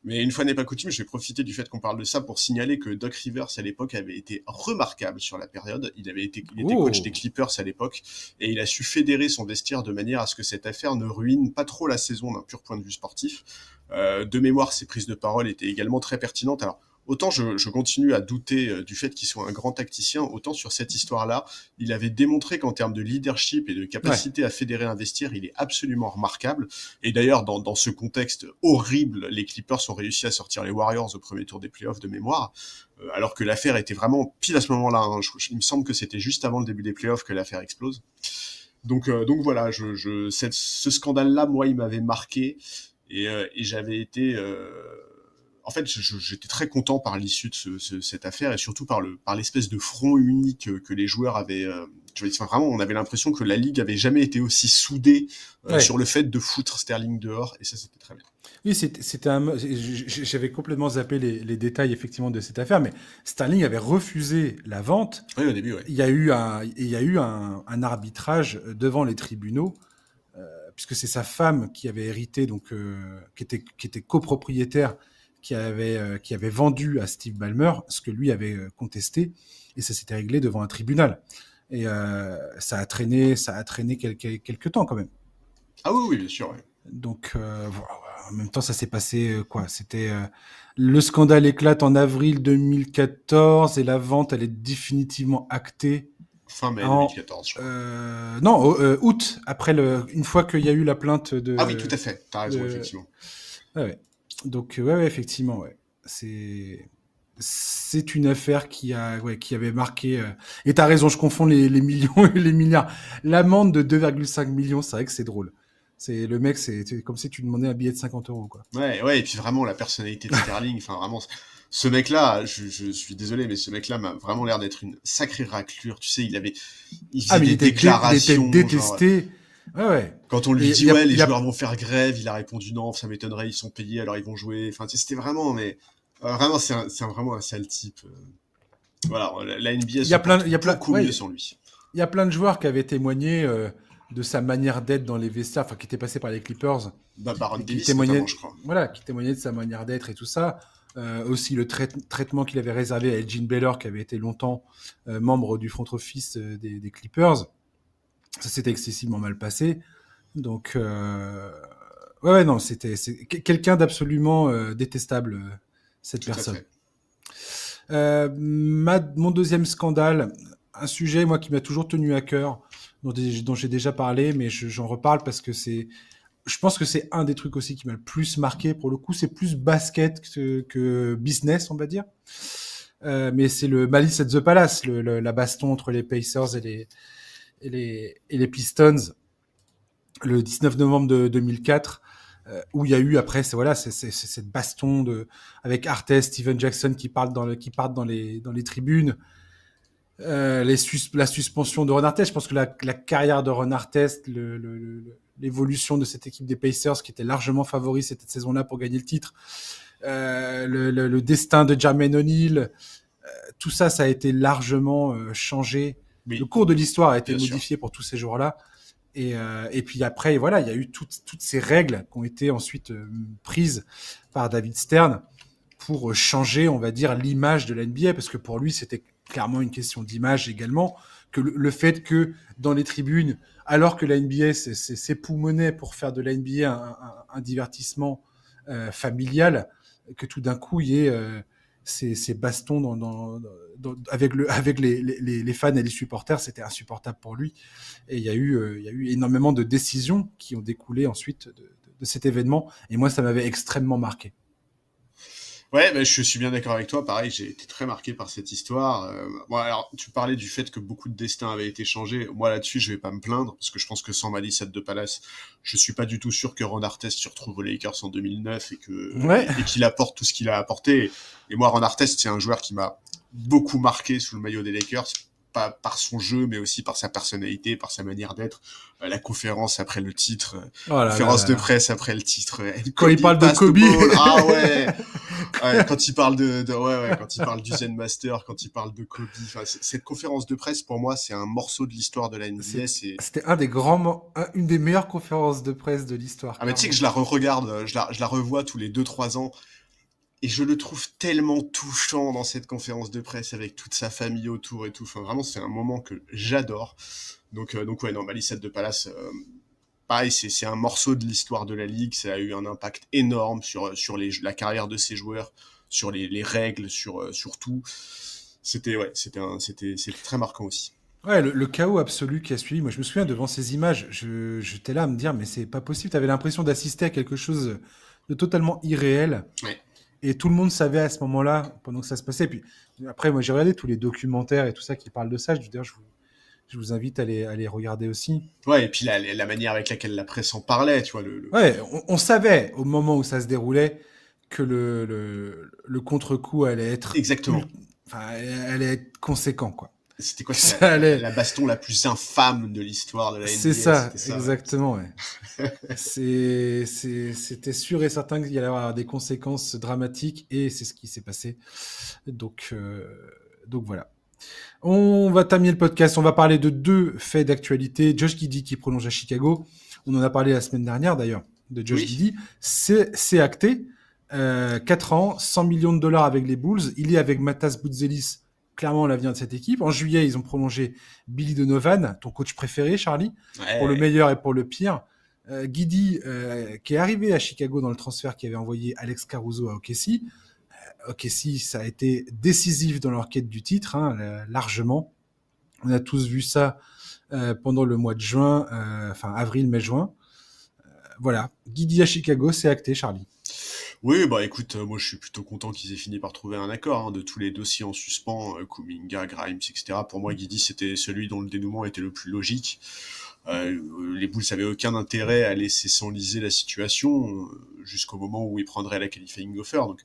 Mais une fois n'est pas coutume, je vais profiter du fait qu'on parle de ça pour signaler que Doc Rivers, à l'époque, avait été remarquable sur la période. Il était coach des Clippers à l'époque, et il a su fédérer son vestiaire de manière à ce que cette affaire ne ruine pas trop la saison d'un pur point de vue sportif. De mémoire, ses prises de parole étaient également très pertinentes. Alors, autant je continue à douter du fait qu'il soit un grand tacticien, autant sur cette histoire-là, il avait démontré qu'en termes de leadership et de capacité à fédérer un vestiaire, il est absolument remarquable. Et d'ailleurs, dans ce contexte horrible, les Clippers ont réussi à sortir les Warriors au premier tour des playoffs de mémoire, alors que l'affaire était vraiment pile à ce moment-là. Hein. Il me semble que c'était juste avant le début des playoffs que l'affaire explose. Donc voilà, ce scandale-là, moi, il m'avait marqué. Et j'avais été... En fait, j'étais très content par l'issue de cette affaire et surtout par l'espèce de front unique que les joueurs avaient. Vraiment, on avait l'impression que la ligue avait jamais été aussi soudée sur le fait de foutre Sterling dehors, et ça, c'était très bien. Oui, j'avais complètement zappé les détails effectivement de cette affaire, mais Sterling avait refusé la vente. Oui, au début, ouais. Il y a eu un arbitrage devant les tribunaux puisque c'est sa femme qui avait hérité, donc qui était copropriétaire, qui avait vendu à Steve Ballmer ce que lui avait contesté, et ça s'était réglé devant un tribunal. Et ça a traîné quelques temps quand même. Ah oui, bien sûr. Ouais. Donc, en même temps, ça s'est passé quoi? C'était le scandale éclate en avril 2014 et la vente, elle est définitivement actée Fin mai 2014, je crois. non, août, une fois qu'il y a eu la plainte de. Ah oui, tout à fait. T'as raison, effectivement. Ouais. Donc, ouais, effectivement, ouais. C'est une affaire qui avait marqué. Et t'as raison, je confonds les millions et les milliards. L'amende de 2,5 millions, c'est vrai que c'est drôle. Le mec, c'est comme si tu demandais un billet de 50 euros, quoi. Ouais, et puis vraiment la personnalité de Sterling, enfin vraiment, ce mec-là, je suis désolé, mais ce mec-là m'a vraiment l'air d'être une sacrée raclure. Tu sais, il faisait des déclarations. Il était détesté. Genre, ouais. Quand on lui dit les joueurs vont faire grève, il a répondu non, ça m'étonnerait, ils sont payés, alors ils vont jouer. Enfin, c'était vraiment, mais vraiment, c'est vraiment un sale type. Voilà, la NBA beaucoup mieux sans lui. Il y a plein de joueurs qui avaient témoigné de sa manière d'être dans les vestiaires, enfin qui étaient passés par les Clippers. Baron Davis, notamment, je crois. Voilà, qui témoignait de sa manière d'être et tout ça. Aussi le traitement qu'il avait réservé à Elgin Baylor, qui avait été longtemps membre du front office des Clippers. Ça s'était excessivement mal passé. Donc, non, c'est quelqu'un d'absolument détestable, cette personne. Mon deuxième scandale, un sujet, moi, qui m'a toujours tenu à cœur, dont j'ai déjà parlé, mais j'en reparle parce que je pense que c'est un des trucs aussi qui m'a le plus marqué. Pour le coup, c'est plus basket que business, on va dire. Mais c'est le Malice at the Palace, la baston entre les Pacers et les Pistons, le 19 novembre de 2004, où il y a eu après, c'est cette baston avec Artest, Steven Jackson qui partent dans les tribunes. La suspension de Ron Artest, je pense que la carrière de Ron Artest, l'évolution de cette équipe des Pacers qui était largement favori cette saison-là pour gagner le titre, le destin de Jermaine O'Neal, tout ça a été largement changé. Oui, le cours de l'histoire a été modifié pour tous ces joueurs-là. Et puis après, voilà, il y a eu toutes ces règles qui ont été ensuite prises par David Stern pour changer, on va dire, l'image de la NBA, parce que pour lui, c'était clairement une question d'image également, que le fait que dans les tribunes, alors que la NBA s'époumonnait pour faire de la NBA un divertissement familial, que tout d'un coup, il y ait ces bastons avec les fans et les supporters, c'était insupportable pour lui. Et il y a eu énormément de décisions qui ont découlé ensuite de cet événement. Et moi, ça m'avait extrêmement marqué. Ouais, je suis bien d'accord avec toi. Pareil, j'ai été très marqué par cette histoire. Alors, tu parlais du fait que beaucoup de destins avaient été changés. Moi, là-dessus, je vais pas me plaindre, parce que je pense que sans Malice at the Palace, je suis pas du tout sûr que Ron Artest se retrouve aux Lakers en 2009 et qu'il apporte tout ce qu'il a apporté. Et moi, Ron Artest, c'est un joueur qui m'a beaucoup marqué sous le maillot des Lakers, pas par son jeu, mais aussi par sa personnalité, par sa manière d'être. La conférence après le titre, conférence de presse après le titre. Quand il parle de Kobe. Ah ouais. Quand il parle quand il parle du Zen Master, quand il parle de Kobe. Enfin, cette conférence de presse, pour moi, c'est un morceau de l'histoire de la NBA. C'était une des meilleures conférences de presse de l'histoire. Ah, mais tu sais que je la re-regarde, je la revois tous les 2-3 ans. Et je le trouve tellement touchant dans cette conférence de presse avec toute sa famille autour et tout. Enfin, vraiment, c'est un moment que j'adore. Donc ouais, non, Malice at the Palace, pareil, c'est un morceau de l'histoire de la ligue. Ça a eu un impact énorme sur la carrière de ses joueurs, sur les règles, sur tout. C'était très marquant aussi. Ouais, le chaos absolu qui a suivi. Moi, je me souviens devant ces images, j'étais là à me dire, mais c'est pas possible. T'avais l'impression d'assister à quelque chose de totalement irréel. Ouais. Et tout le monde savait à ce moment-là, pendant que ça se passait. Et puis après, moi, j'ai regardé tous les documentaires et tout ça qui parlent de ça. D'ailleurs, je vous invite à les regarder aussi. Ouais, et puis la manière avec laquelle la presse en parlait, tu vois. Ouais, on savait au moment où ça se déroulait que le contre-coup allait être... Exactement. Elle allait être conséquent, quoi. C'était quoi la baston la plus infâme de l'histoire de la NBA. C'est ça, exactement, ouais. C'était sûr et certain qu'il y allait avoir des conséquences dramatiques et c'est ce qui s'est passé. Donc voilà. On va terminer le podcast. On va parler de 2 faits d'actualité. Josh Giddey qui prolonge à Chicago. On en a parlé la semaine dernière d'ailleurs, de Josh Oui. Giddey. C'est acté. 4 ans, 100 millions de dollars avec les Bulls. Il est avec Matas Boutzelis, clairement l'avenir de cette équipe. En juillet, ils ont prolongé Billy Donovan, ton coach préféré, Charlie, pour le Ouais. meilleur et pour le pire. Giddey, qui est arrivé à Chicago dans le transfert qui avait envoyé Alex Caruso à OKC. OKC, ça a été décisif dans leur quête du titre, largement. On a tous vu ça pendant le mois de juin, enfin avril, mai, juin. Voilà, Giddey à Chicago, c'est acté, Charlie. Oui, bah écoute, moi je suis plutôt content qu'ils aient fini par trouver un accord de tous les dossiers en suspens, Kuminga, Grimes, etc. Pour moi, Giddey, c'était celui dont le dénouement était le plus logique. Les Bulls n'avaient aucun intérêt à laisser s'enliser la situation jusqu'au moment où ils prendraient la qualifying offer. Donc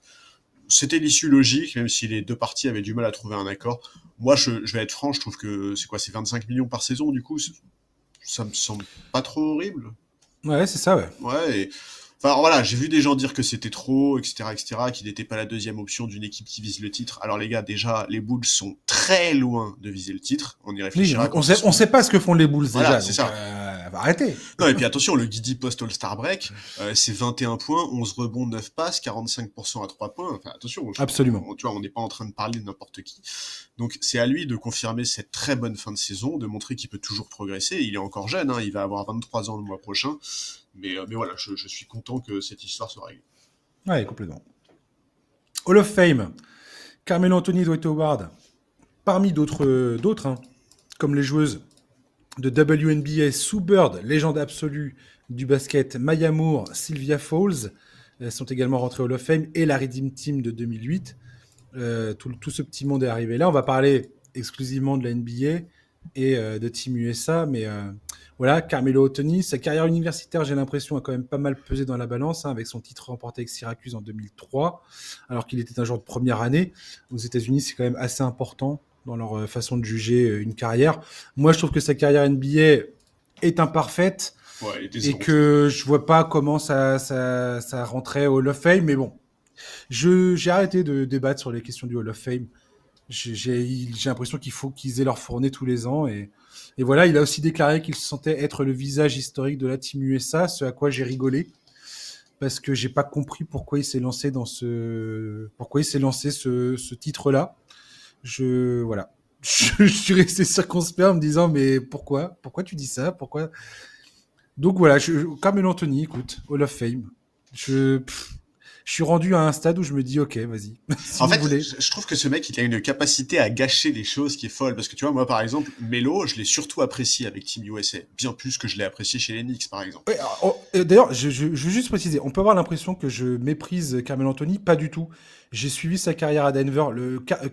c'était l'issue logique, même si les deux parties avaient du mal à trouver un accord. Moi, je vais être franc, je trouve que c'est 25 millions par saison, du coup, ça me semble pas trop horrible. Ouais, c'est ça, ouais. Ouais, enfin voilà, j'ai vu des gens dire que c'était trop, etc., qu'il n'était pas la deuxième option d'une équipe qui vise le titre. Alors les gars, déjà, les Bulls sont très loin de viser le titre. On y Oui, réfléchira on quand ils sait, on seront. sait pas ce que font les Bulls Voilà, déjà, c'est donc ça. arrêtez. Non, et puis attention, le Giddey post-All-Star Break, c'est 21 points, 11 rebonds, 9 passes, 45% à 3 points. Enfin, attention, Absolument. tu vois, on n'est pas en train de parler de n'importe qui. Donc, c'est à lui de confirmer cette très bonne fin de saison, de montrer qu'il peut toujours progresser. Il est encore jeune, il va avoir 23 ans le mois prochain. Mais voilà, je suis content que cette histoire soit réglée. Ouais, complètement. Hall of Fame, Carmelo Anthony, Dwight Howard, parmi d'autres, comme les joueuses de WNBA Sue Bird, légende absolue du basket, Maya Moore, Sylvia Fowles, sont également rentrées au Hall of Fame, et la Redeem Team de 2008. Tout ce petit monde est arrivé là. On va parler exclusivement de la NBA et de Team USA, mais voilà, Carmelo Anthony, sa carrière universitaire, j'ai l'impression, a quand même pas mal pesé dans la balance, avec son titre remporté avec Syracuse en 2003, alors qu'il était un joueur de première année. Aux États-Unis, c'est quand même assez important dans leur façon de juger une carrière. Moi, je trouve que sa carrière NBA est imparfaite, Ouais, et que je vois pas comment ça rentrait au Hall of Fame, mais bon, j'ai arrêté de débattre sur les questions du Hall of Fame. J'ai l'impression qu'il faut qu'ils aient leur fournée tous les ans. Et voilà, il a aussi déclaré qu'il se sentait être le visage historique de la Team USA, ce à quoi j'ai rigolé. Parce que j'ai pas compris pourquoi il s'est lancé ce titre-là. Voilà. Je suis resté circonspect en me disant, mais pourquoi tu dis ça? Pourquoi? Donc voilà, Carmelo Anthony, écoute, Hall of Fame. Je suis rendu à un stade où je me dis, ok, vas-y, si En vous fait, voulez. je trouve que ce mec, il a une capacité à gâcher les choses qui est folle. Parce que tu vois, moi, par exemple, Melo, je l'ai surtout apprécié avec Team USA. Bien plus que je l'ai apprécié chez les Knicks, par exemple. Ouais, d'ailleurs, je veux juste préciser, on peut avoir l'impression que je méprise Carmelo Anthony, pas du tout. J'ai suivi sa carrière à Denver.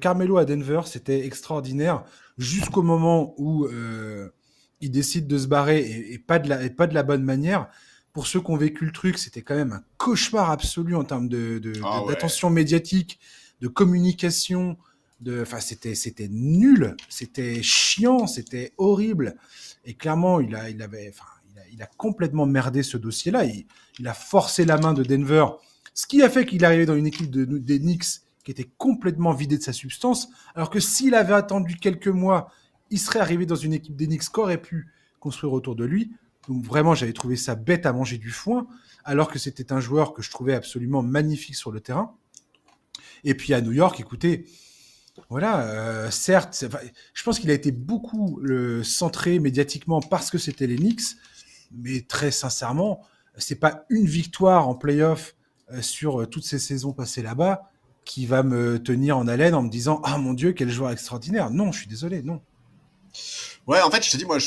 Carmelo à Denver, c'était extraordinaire jusqu'au moment où il décide de se barrer et pas de la bonne manière. Pour ceux qui ont vécu le truc, c'était quand même un cauchemar absolu en termes Ah ouais. d'attention médiatique, de communication. Enfin, c'était nul, c'était chiant, c'était horrible. Et clairement, il a complètement merdé ce dossier-là. Il a forcé la main de Denver, ce qui a fait qu'il est arrivé dans une équipe des Knicks qui était complètement vidée de sa substance, alors que s'il avait attendu quelques mois, il serait arrivé dans une équipe des Knicks qui aurait pu construire autour de lui. Donc vraiment, j'avais trouvé ça bête à manger du foin, alors que c'était un joueur que je trouvais absolument magnifique sur le terrain. Et puis à New York, écoutez, voilà, certes, je pense qu'il a été beaucoup centré médiatiquement parce que c'était les Knicks, mais très sincèrement, c'est pas une victoire en playoff sur toutes ces saisons passées là-bas qui va me tenir en haleine en me disant ah mon Dieu quel joueur extraordinaire. Non, je suis désolé, non. Ouais, en fait, je te dis, moi,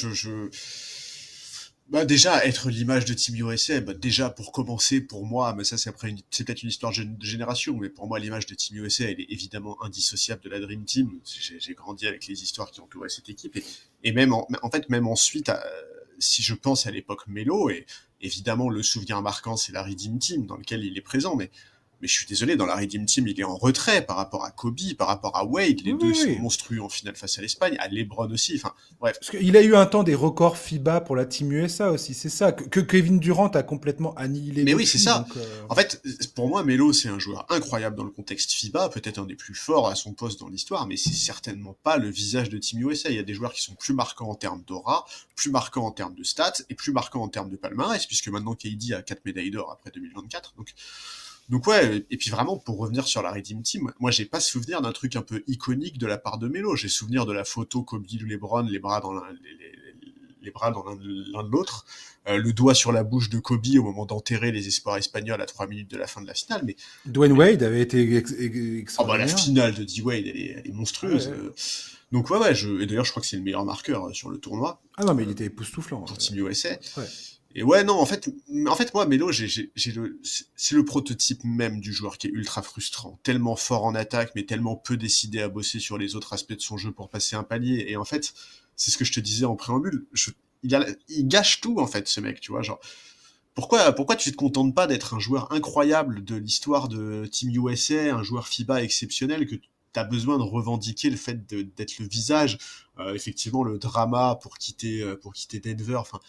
bah, déjà, être l'image de Team USA, bah, déjà, pour commencer, pour moi, mais ça, c'est peut-être une histoire de génération, mais pour moi, l'image de Team USA, elle est évidemment indissociable de la Dream Team. J'ai grandi avec les histoires qui entouraient cette équipe, et même, en fait, même ensuite, si je pense à l'époque Melo, et évidemment, le souvenir marquant, c'est la Redeem Team, dans lequel il est présent, mais je suis désolé, dans la Redeem Team, il est en retrait par rapport à Kobe, par rapport à Wade. Les deux sont monstrueux en finale face à l'Espagne, à LeBron aussi. Enfin, bref. Parce qu'il a eu un temps des records FIBA pour la Team USA aussi, c'est ça, que Kevin Durant a complètement annihilé. Mais oui, c'est ça. En fait, pour moi, Melo, c'est un joueur incroyable dans le contexte FIBA, peut-être un des plus forts à son poste dans l'histoire, mais c'est certainement pas le visage de Team USA. Il y a des joueurs qui sont plus marquants en termes d'aura, plus marquants en termes de stats, et plus marquants en termes de palmarès, puisque maintenant KD a 4 médailles d'or après 2024. Donc ouais, et puis vraiment, pour revenir sur la Redeem Team, moi j'ai pas souvenir d'un truc un peu iconique de la part de Melo. J'ai souvenir de la photo Kobe LeBron, les bras dans l'un de l'autre, le doigt sur la bouche de Kobe au moment d'enterrer les espoirs espagnols à 3 minutes de la fin de la finale. Mais Dwayne Wade avait été la extraordinaire. finale de D-Wade, elle est monstrueuse. Ouais. Donc ouais, et d'ailleurs je crois que c'est le meilleur marqueur sur le tournoi. Ah non, mais il était époustouflant. Pour Team USA. Ouais. Et ouais, non, en fait, moi, Melo, c'est le prototype même du joueur qui est ultra frustrant. Tellement fort en attaque, mais tellement peu décidé à bosser sur les autres aspects de son jeu pour passer un palier. Et en fait, c'est ce que je te disais en préambule. Il gâche tout, en fait, ce mec, tu vois, genre. Pourquoi tu te contentes pas d'être un joueur incroyable de l'histoire de Team USA, un joueur FIBA exceptionnel que t'as besoin de revendiquer le fait d'être le visage, effectivement, le drama pour quitter Denver, enfin.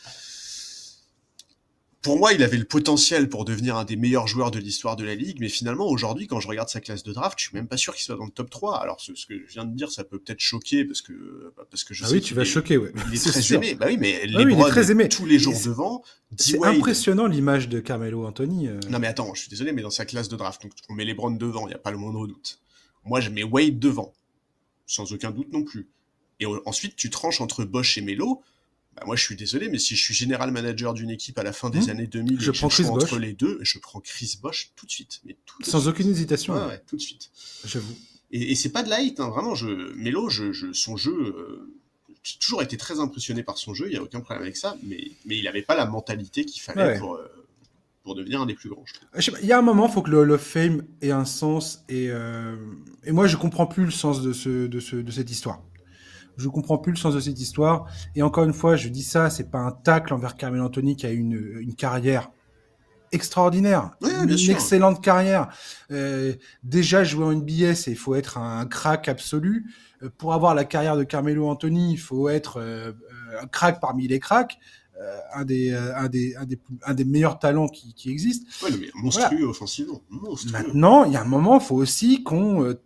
Pour moi, il avait le potentiel pour devenir un des meilleurs joueurs de l'histoire de la Ligue, mais finalement, aujourd'hui, quand je regarde sa classe de draft, je suis même pas sûr qu'il soit dans le top 3. Alors, ce que je viens de dire, ça peut peut-être choquer, parce que je sais oui, tu vas choquer, ouais. Il est très aimé. Bah oui, mais LeBron, il est très aimé. Tous les jours devant. C'est impressionnant l'image de Carmelo Anthony. Non, mais attends, je suis désolé, mais dans sa classe de draft, donc on met LeBron devant, il n'y a pas le moindre doute. Moi, je mets Wade devant. Sans aucun doute non plus. Et ensuite, tu tranches entre Bosh et Melo. Bah moi, je suis désolé, mais si je suis général manager d'une équipe à la fin des années 2000 je prends Chris Bosh entre les deux, je prends Chris Bosh tout de suite. Mais sans aucune hésitation. Ouais, tout de suite. J'avoue. Et c'est pas de la hate, hein, vraiment. Melo, son jeu, j'ai toujours été très impressionné par son jeu, il n'y a aucun problème avec ça, mais il n'avait pas la mentalité qu'il fallait pour devenir un des plus grands. Il y a un moment, il faut que le fame ait un sens, et moi, je comprends plus le sens de cette histoire. Je comprends plus le sens de cette histoire. Et encore une fois, je dis ça, c'est pas un tacle envers Carmelo Anthony qui a eu une carrière extraordinaire, une excellente carrière. Déjà jouer en NBA, il faut être un crack absolu. Pour avoir la carrière de Carmelo Anthony, il faut être un crack parmi les cracks. Un des meilleurs talents qui existent. Ouais, mais monstrueux offensivement. Monstrueux. Maintenant, il y a un moment, il faut aussi qu'on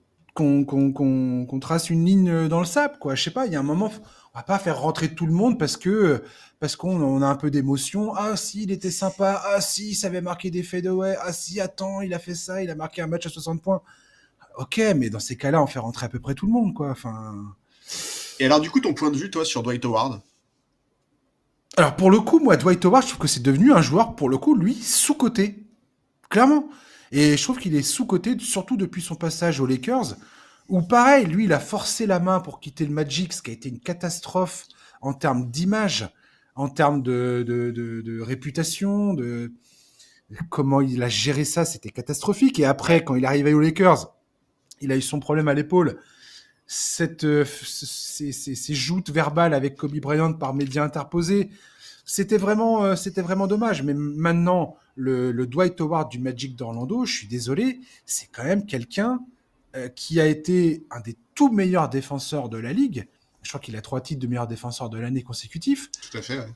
trace une ligne dans le sable, quoi. Je sais pas, il y a un moment, on va pas faire rentrer tout le monde parce qu'on a un peu d'émotion. Ah si, il était sympa. Ah si, il savait marquer des fadeaway. Ah si, attends, il a fait ça, il a marqué un match à 60 points. Ok, mais dans ces cas-là, on fait rentrer à peu près tout le monde, quoi. Enfin. Et alors, du coup, ton point de vue, toi, sur Dwight Howard? Alors, pour le coup, moi, Dwight Howard, je trouve que c'est devenu un joueur, pour le coup, lui, sous-coté. Clairement. Et je trouve qu'il est sous-coté, surtout depuis son passage aux Lakers, où pareil, lui, il a forcé la main pour quitter le Magic, ce qui a été une catastrophe en termes d'image, en termes de réputation, de comment il a géré ça, c'était catastrophique. Et après, quand il est arrivé aux Lakers, il a eu son problème à l'épaule. Ces joutes verbales avec Kobe Bryant par médias interposés, c'était vraiment dommage. Mais maintenant, le Dwight Howard du Magic d'Orlando, je suis désolé, c'est quand même quelqu'un qui a été un des tout meilleurs défenseurs de la Ligue. Je crois qu'il a 3 titres de meilleur défenseur de l'année consécutifs. Tout à fait, ouais.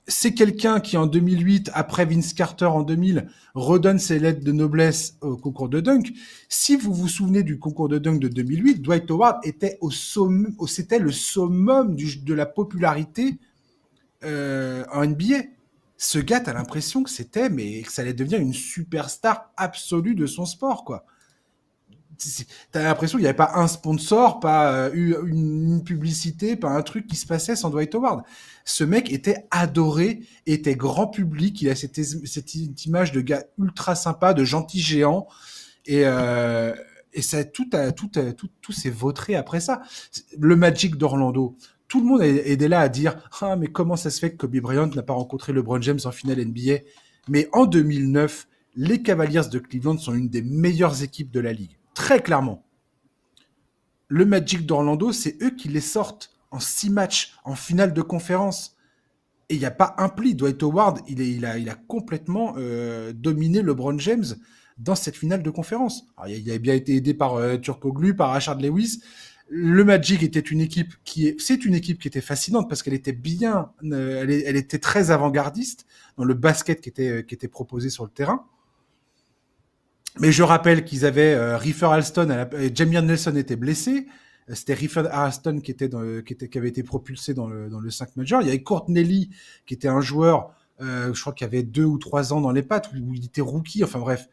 C'est quelqu'un qui, en 2008, après Vince Carter en 2000, redonne ses lettres de noblesse au concours de dunk. Si vous vous souvenez du concours de dunk de 2008, Dwight Howard était c'était le summum de la popularité en NBA. Ce gars, t'as l'impression que que ça allait devenir une superstar absolue de son sport, quoi. T'as l'impression qu'il n'y avait pas un sponsor, pas une publicité, pas un truc qui se passait sans Dwight Howard. Ce mec était adoré, était grand public, il a cette image de gars ultra sympa, de gentil géant, et ça tout s'est vautré après ça. Le Magic d'Orlando, tout le monde est là à dire « Ah, mais comment ça se fait que Kobe Bryant n'a pas rencontré LeBron James en finale NBA ?» Mais en 2009, les Cavaliers de Cleveland sont une des meilleures équipes de la Ligue. Très clairement. Le Magic d'Orlando, c'est eux qui les sortent en 6 matchs, en finale de conférence. Et il n'y a pas un pli. Dwight Howard, il a complètement dominé LeBron James dans cette finale de conférence. Alors, il a bien été aidé par Turkoglu, par Rashard Lewis. Le Magic était c'est une équipe qui était fascinante parce qu'elle était bien, elle était très avant-gardiste dans le basket qui était proposé sur le terrain. Mais je rappelle qu'ils avaient Reefer Alston, Jameer Nelson était blessé. C'était Reefer Alston qui avait été propulsé dans le 5 majeur. Il y avait Courtney Lee qui était un joueur, je crois qu'il y avait 2 ou 3 ans dans les pattes où il était rookie. Enfin bref.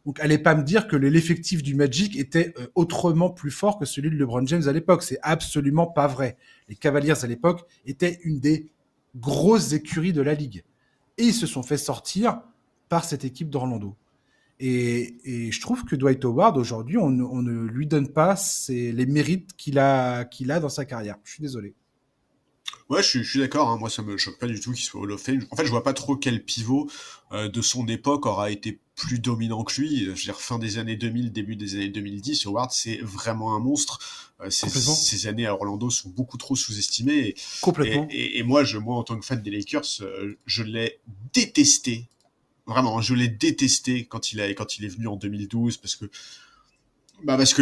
Donc, allez pas me dire que l'effectif du Magic était autrement plus fort que celui de LeBron James à l'époque. C'est absolument pas vrai. Les Cavaliers à l'époque étaient une des grosses écuries de la ligue. Et ils se sont fait sortir par cette équipe d'Orlando. Et je trouve que Dwight Howard, aujourd'hui, on ne lui donne pas les mérites qu'il a dans sa carrière. Je suis désolé. Ouais, je suis d'accord, hein. Moi, ça me choque pas du tout qu'il soit Hall of Fame. En fait, je vois pas trop quel pivot de son époque aura été plus dominant que lui. Je veux dire, fin des années 2000, début des années 2010, Howard, c'est vraiment un monstre. Ses années à Orlando sont beaucoup trop sous-estimées. Complètement. Et moi, en tant que fan des Lakers, je l'ai détesté. Vraiment, je l'ai détesté quand il est venu en 2012 parce que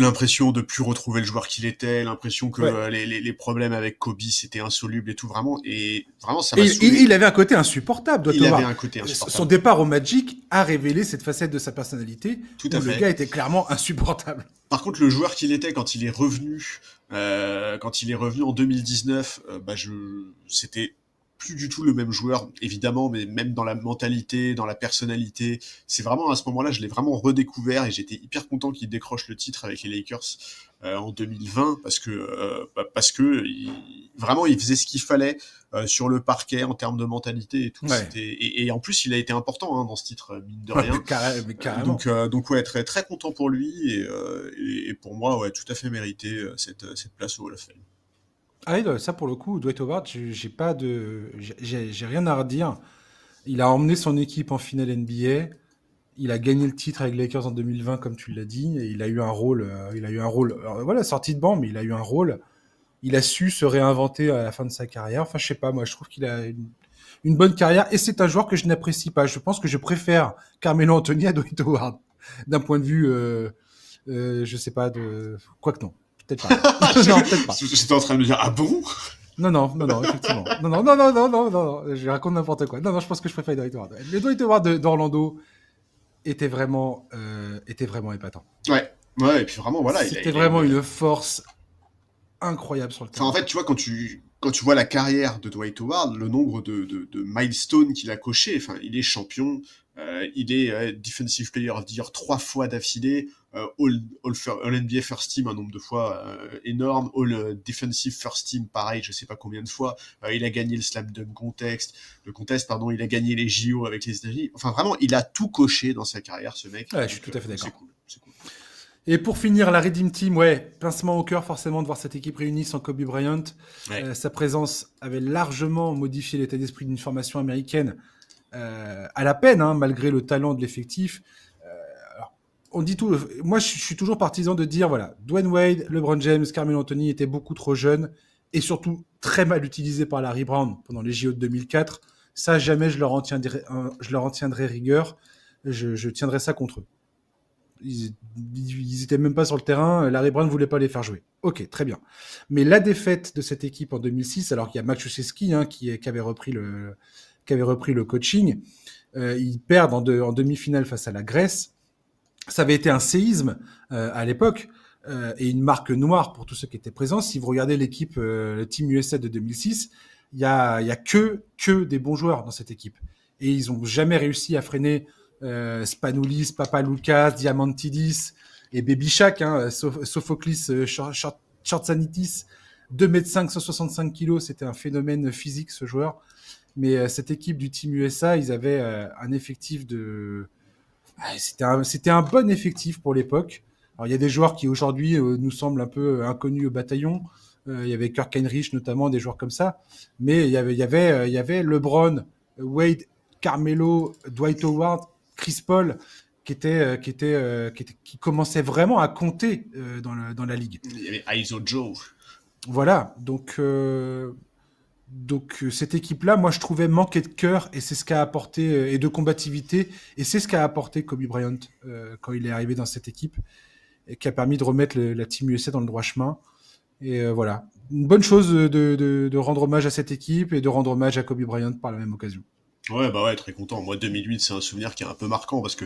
l'impression de plus retrouver le joueur qu'il était, l'impression que les problèmes avec Kobe c'était insoluble et tout, et vraiment ça m'a saoulé. Il avait un côté insupportable. Il avait un côté insupportable. Son départ au Magic a révélé cette facette de sa personnalité. Tout à fait. Le gars était clairement insupportable. Par contre, le joueur qu'il était quand il est revenu en 2019, c'était plus du tout le même joueur, évidemment, mais même dans la mentalité, dans la personnalité. C'est vraiment, à ce moment-là, je l'ai vraiment redécouvert et j'étais hyper content qu'il décroche le titre avec les Lakers en 2020 parce que vraiment, il faisait ce qu'il fallait sur le parquet en termes de mentalité et tout. Ouais. Et en plus, il a été important dans ce titre, mine de rien. Carrément. Donc ouais, très, très content pour lui et pour moi, ouais, tout à fait mérité cette place au Hall of Fame. Ah oui, ça pour le coup, Dwight Howard, j'ai rien à redire. Il a emmené son équipe en finale NBA. Il a gagné le titre avec les Lakers en 2020, comme tu l'as dit. Et il a eu un rôle. Alors, voilà, sorti de banc, mais il a eu un rôle. Il a su se réinventer à la fin de sa carrière. Enfin, je sais pas, moi, je trouve qu'il a une bonne carrière. Et c'est un joueur que je n'apprécie pas. Je pense que je préfère Carmelo Anthony à Dwight Howard. D'un point de vue, je sais pas, quoi que non. Peut-être pas. Non, peut-être pas. J'étais en train de me dire, ah bon? Non, effectivement. Non, je raconte n'importe quoi. Non, je pense que je préfère Dwight Howard. Le Dwight Howard d'Orlando était vraiment épatant. Ouais, et puis vraiment, voilà. C'était vraiment une force incroyable sur le terrain. Enfin, en fait, tu vois, quand tu vois la carrière de Dwight Howard, le nombre de milestones qu'il a coché, enfin, il est champion, il est Defensive Player of the Year 3 fois d'affilée, All NBA First Team un nombre de fois énorme, All Defensive First Team pareil, je sais pas combien de fois, il a gagné le Slam Dunk Contest, il a gagné les JO avec les États-Unis. Enfin, vraiment, il a tout coché dans sa carrière, ce mec. Ouais, je suis tout à fait d'accord. C'est cool. Et pour finir, la Redeem Team, pincement au cœur forcément de voir cette équipe réunie sans Kobe Bryant. Ouais. Sa présence avait largement modifié l'état d'esprit d'une formation américaine à la peine, hein, malgré le talent de l'effectif. Alors, on dit tout. Moi, je suis toujours partisan de dire, voilà, Dwayne Wade, LeBron James, Carmelo Anthony étaient beaucoup trop jeunes et surtout très mal utilisés par Larry Brown pendant les JO de 2004. Ça, jamais je leur en tiendrai rigueur. Je tiendrai ça contre eux. Ils étaient même pas sur le terrain. Larry Brown voulait pas les faire jouer. Ok, très bien. Mais la défaite de cette équipe en 2006, alors qu'il y a Max Krzyzewski qui avait repris le coaching, ils perdent en demi-finale face à la Grèce. Ça avait été un séisme à l'époque et une marque noire pour tous ceux qui étaient présents. Si vous regardez l'équipe, le Team USA de 2006, il y a que des bons joueurs dans cette équipe et ils ont jamais réussi à freiner Spanoulis, Papaloukas, Diamantidis et Baby Shaq, Sophoclis Shortsanitis, 2m5, 165 kg, c'était un phénomène physique ce joueur. Mais cette équipe du Team USA, ils avaient un effectif c'était un bon effectif pour l'époque. Alors il y a des joueurs qui aujourd'hui nous semblent un peu inconnus au bataillon. Il y avait Kirk Henrich notamment, des joueurs comme ça. Mais il y avait LeBron, Wade, Carmelo, Dwight Howard, Chris Paul, qui commençait vraiment à compter dans la ligue. Il y avait ISO Joe. Voilà, donc Donc cette équipe-là, moi je trouvais manquer de cœur et c'est ce qu'a apporté et de combativité et c'est ce qu'a apporté Kobe Bryant quand il est arrivé dans cette équipe et qui a permis de remettre la Team USA dans le droit chemin. Et voilà, une bonne chose de rendre hommage à cette équipe et de rendre hommage à Kobe Bryant par la même occasion. Ouais, bah ouais, très content. Moi, 2008, c'est un souvenir qui est un peu marquant parce que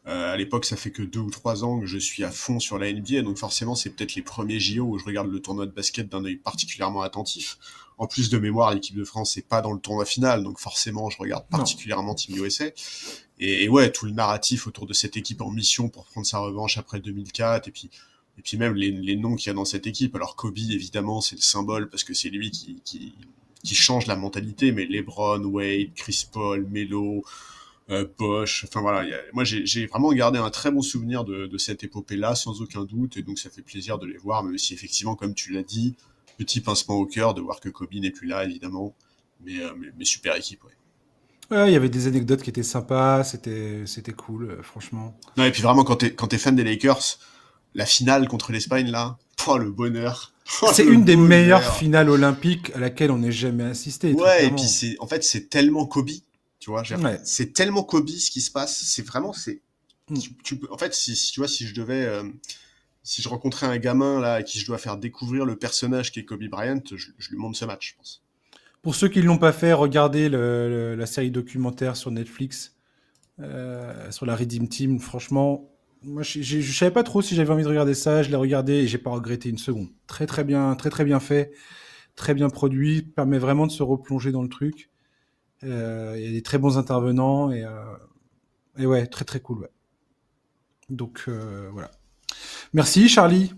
à l'époque, ça fait que 2 ou 3 ans que je suis à fond sur la NBA, donc forcément, c'est peut-être les premiers JO où je regarde le tournoi de basket d'un œil particulièrement attentif. En plus de mémoire, l'équipe de France n'est pas dans le tournoi final, donc forcément, je regarde particulièrement Team USA. Et ouais, tout le narratif autour de cette équipe en mission pour prendre sa revanche après 2004, et puis même les noms qu'il y a dans cette équipe. Alors Kobe, évidemment, c'est le symbole parce que c'est lui qui change la mentalité, mais LeBron, Wade, Chris Paul, Melo, Bosh, enfin voilà, moi j'ai vraiment gardé un très bon souvenir de cette épopée-là, sans aucun doute, et donc ça fait plaisir de les voir, même si effectivement, comme tu l'as dit, petit pincement au cœur de voir que Kobe n'est plus là, évidemment, mais super équipe, ouais. Ouais, il y avait des anecdotes qui étaient sympas, c'était cool, franchement. Non, et puis vraiment, quand t'es fan des Lakers, la finale contre l'Espagne, là, le bonheur. C'est une des meilleures finales olympiques à laquelle on n'ait jamais assisté. Ouais, et puis c'est tellement Kobe, tu vois. Ouais. C'est tellement Kobe ce qui se passe. C'est vraiment, Mm. tu peux, en fait, si tu vois, si je rencontrais un gamin là à qui je dois faire découvrir le personnage qui est Kobe Bryant, je lui montre ce match, je pense. Pour ceux qui ne l'ont pas fait, regardez la série documentaire sur Netflix sur la Redeem Team. Franchement, moi, je savais pas trop si j'avais envie de regarder ça. Je l'ai regardé et j'ai pas regretté une seconde. Très bien fait, très bien produit. Permet vraiment de se replonger dans le truc. Il y a des très bons intervenants et ouais, très cool. Ouais. Donc voilà. Merci Charlie.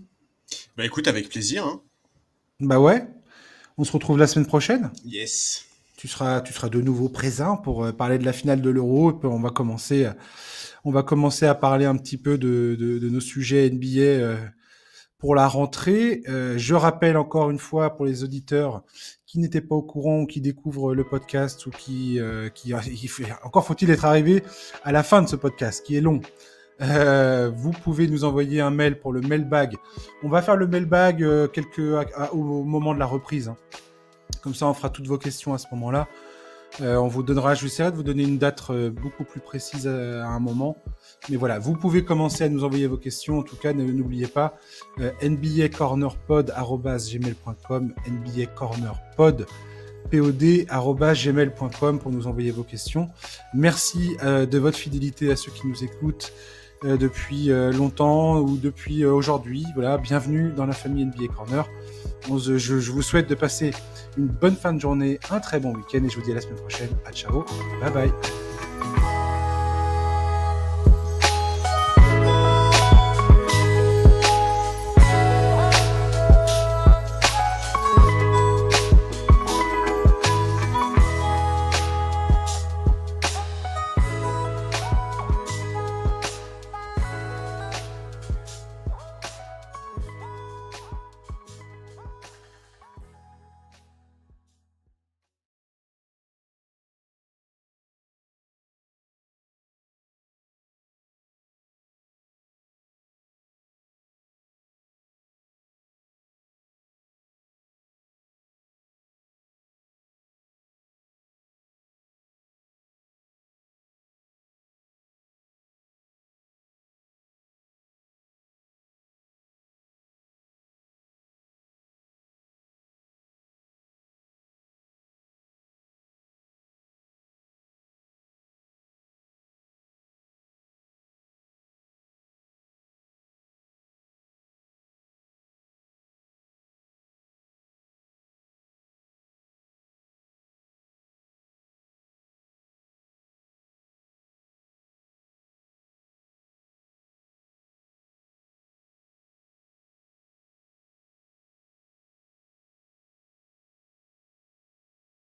Bah écoute, avec plaisir. Hein. Bah ouais. On se retrouve la semaine prochaine. Yes. Tu seras de nouveau présent pour parler de la finale de l'Euro. Et puis on va commencer à parler un petit peu de nos sujets NBA pour la rentrée. Je rappelle encore une fois pour les auditeurs qui n'étaient pas au courant ou qui découvrent le podcast ou encore faut-il être arrivé à la fin de ce podcast qui est long. Vous pouvez nous envoyer un mail pour le mailbag. On va faire le mailbag au moment de la reprise. Hein. Comme ça, on fera toutes vos questions à ce moment-là. On vous donnera, je vais essayer de vous donner une date beaucoup plus précise à un moment. Mais voilà, vous pouvez commencer à nous envoyer vos questions. En tout cas, n'oubliez pas nbacornerpod@gmail.com, nbacornerpod@gmail.com pour nous envoyer vos questions. Merci de votre fidélité à ceux qui nous écoutent depuis longtemps ou depuis aujourd'hui. Voilà, bienvenue dans la famille NBA Corner. Je vous souhaite de passer une bonne fin de journée, un très bon week-end et je vous dis à la semaine prochaine. À ciao, bye bye.